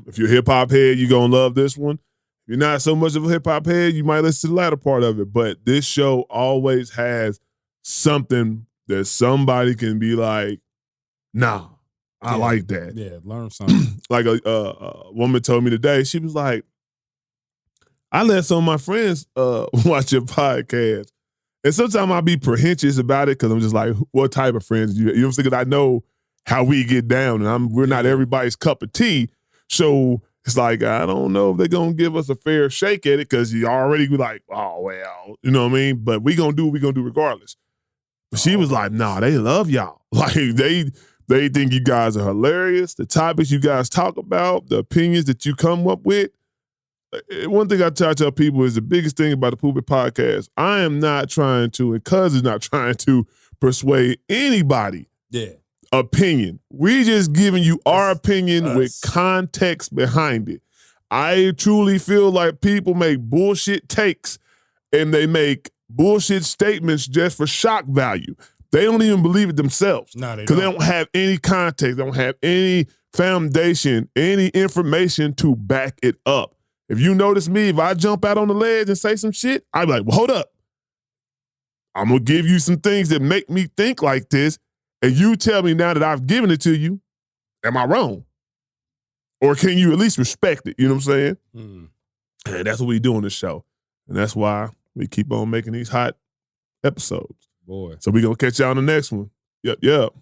If you're a hip-hop head, you're going to love this one. If you're not so much of a hip-hop head, you might listen to the latter part of it. But this show always has something that somebody can be like, nah, I like that. Yeah, learn something. Like a woman told me today, she was like, I let some of my friends watch your podcast. And sometimes I'll be pretentious about it because I'm just like, what type of friends? You know what I'm saying? Because I know how we get down and we're not everybody's cup of tea. So it's like, I don't know if they're going to give us a fair shake at it because you already be like, oh, well, you know what I mean? But we going to do what we going to do regardless. But she was like, nah, they love y'all. Like they think you guys are hilarious. The topics you guys talk about, the opinions that you come up with. One thing I tell people is the biggest thing about the Pulpit Podcast. I am not trying to, and Cuz is not trying to persuade anybody. Opinion. We just giving you our opinion with context behind it. I truly feel like people make bullshit takes and they make bullshit statements just for shock value. They don't even believe it themselves. Because they don't have any context. They don't have any foundation, any information to back it up. If you notice me, if I jump out on the ledge and say some shit, I'm like, well, hold up. I'm going to give you some things that make me think like this, and you tell me now that I've given it to you, am I wrong? Or can you at least respect it? You know what I'm saying? And that's what we do on this show. And that's why we keep on making these hot episodes. Boy. So we're going to catch y'all on the next one. Yep.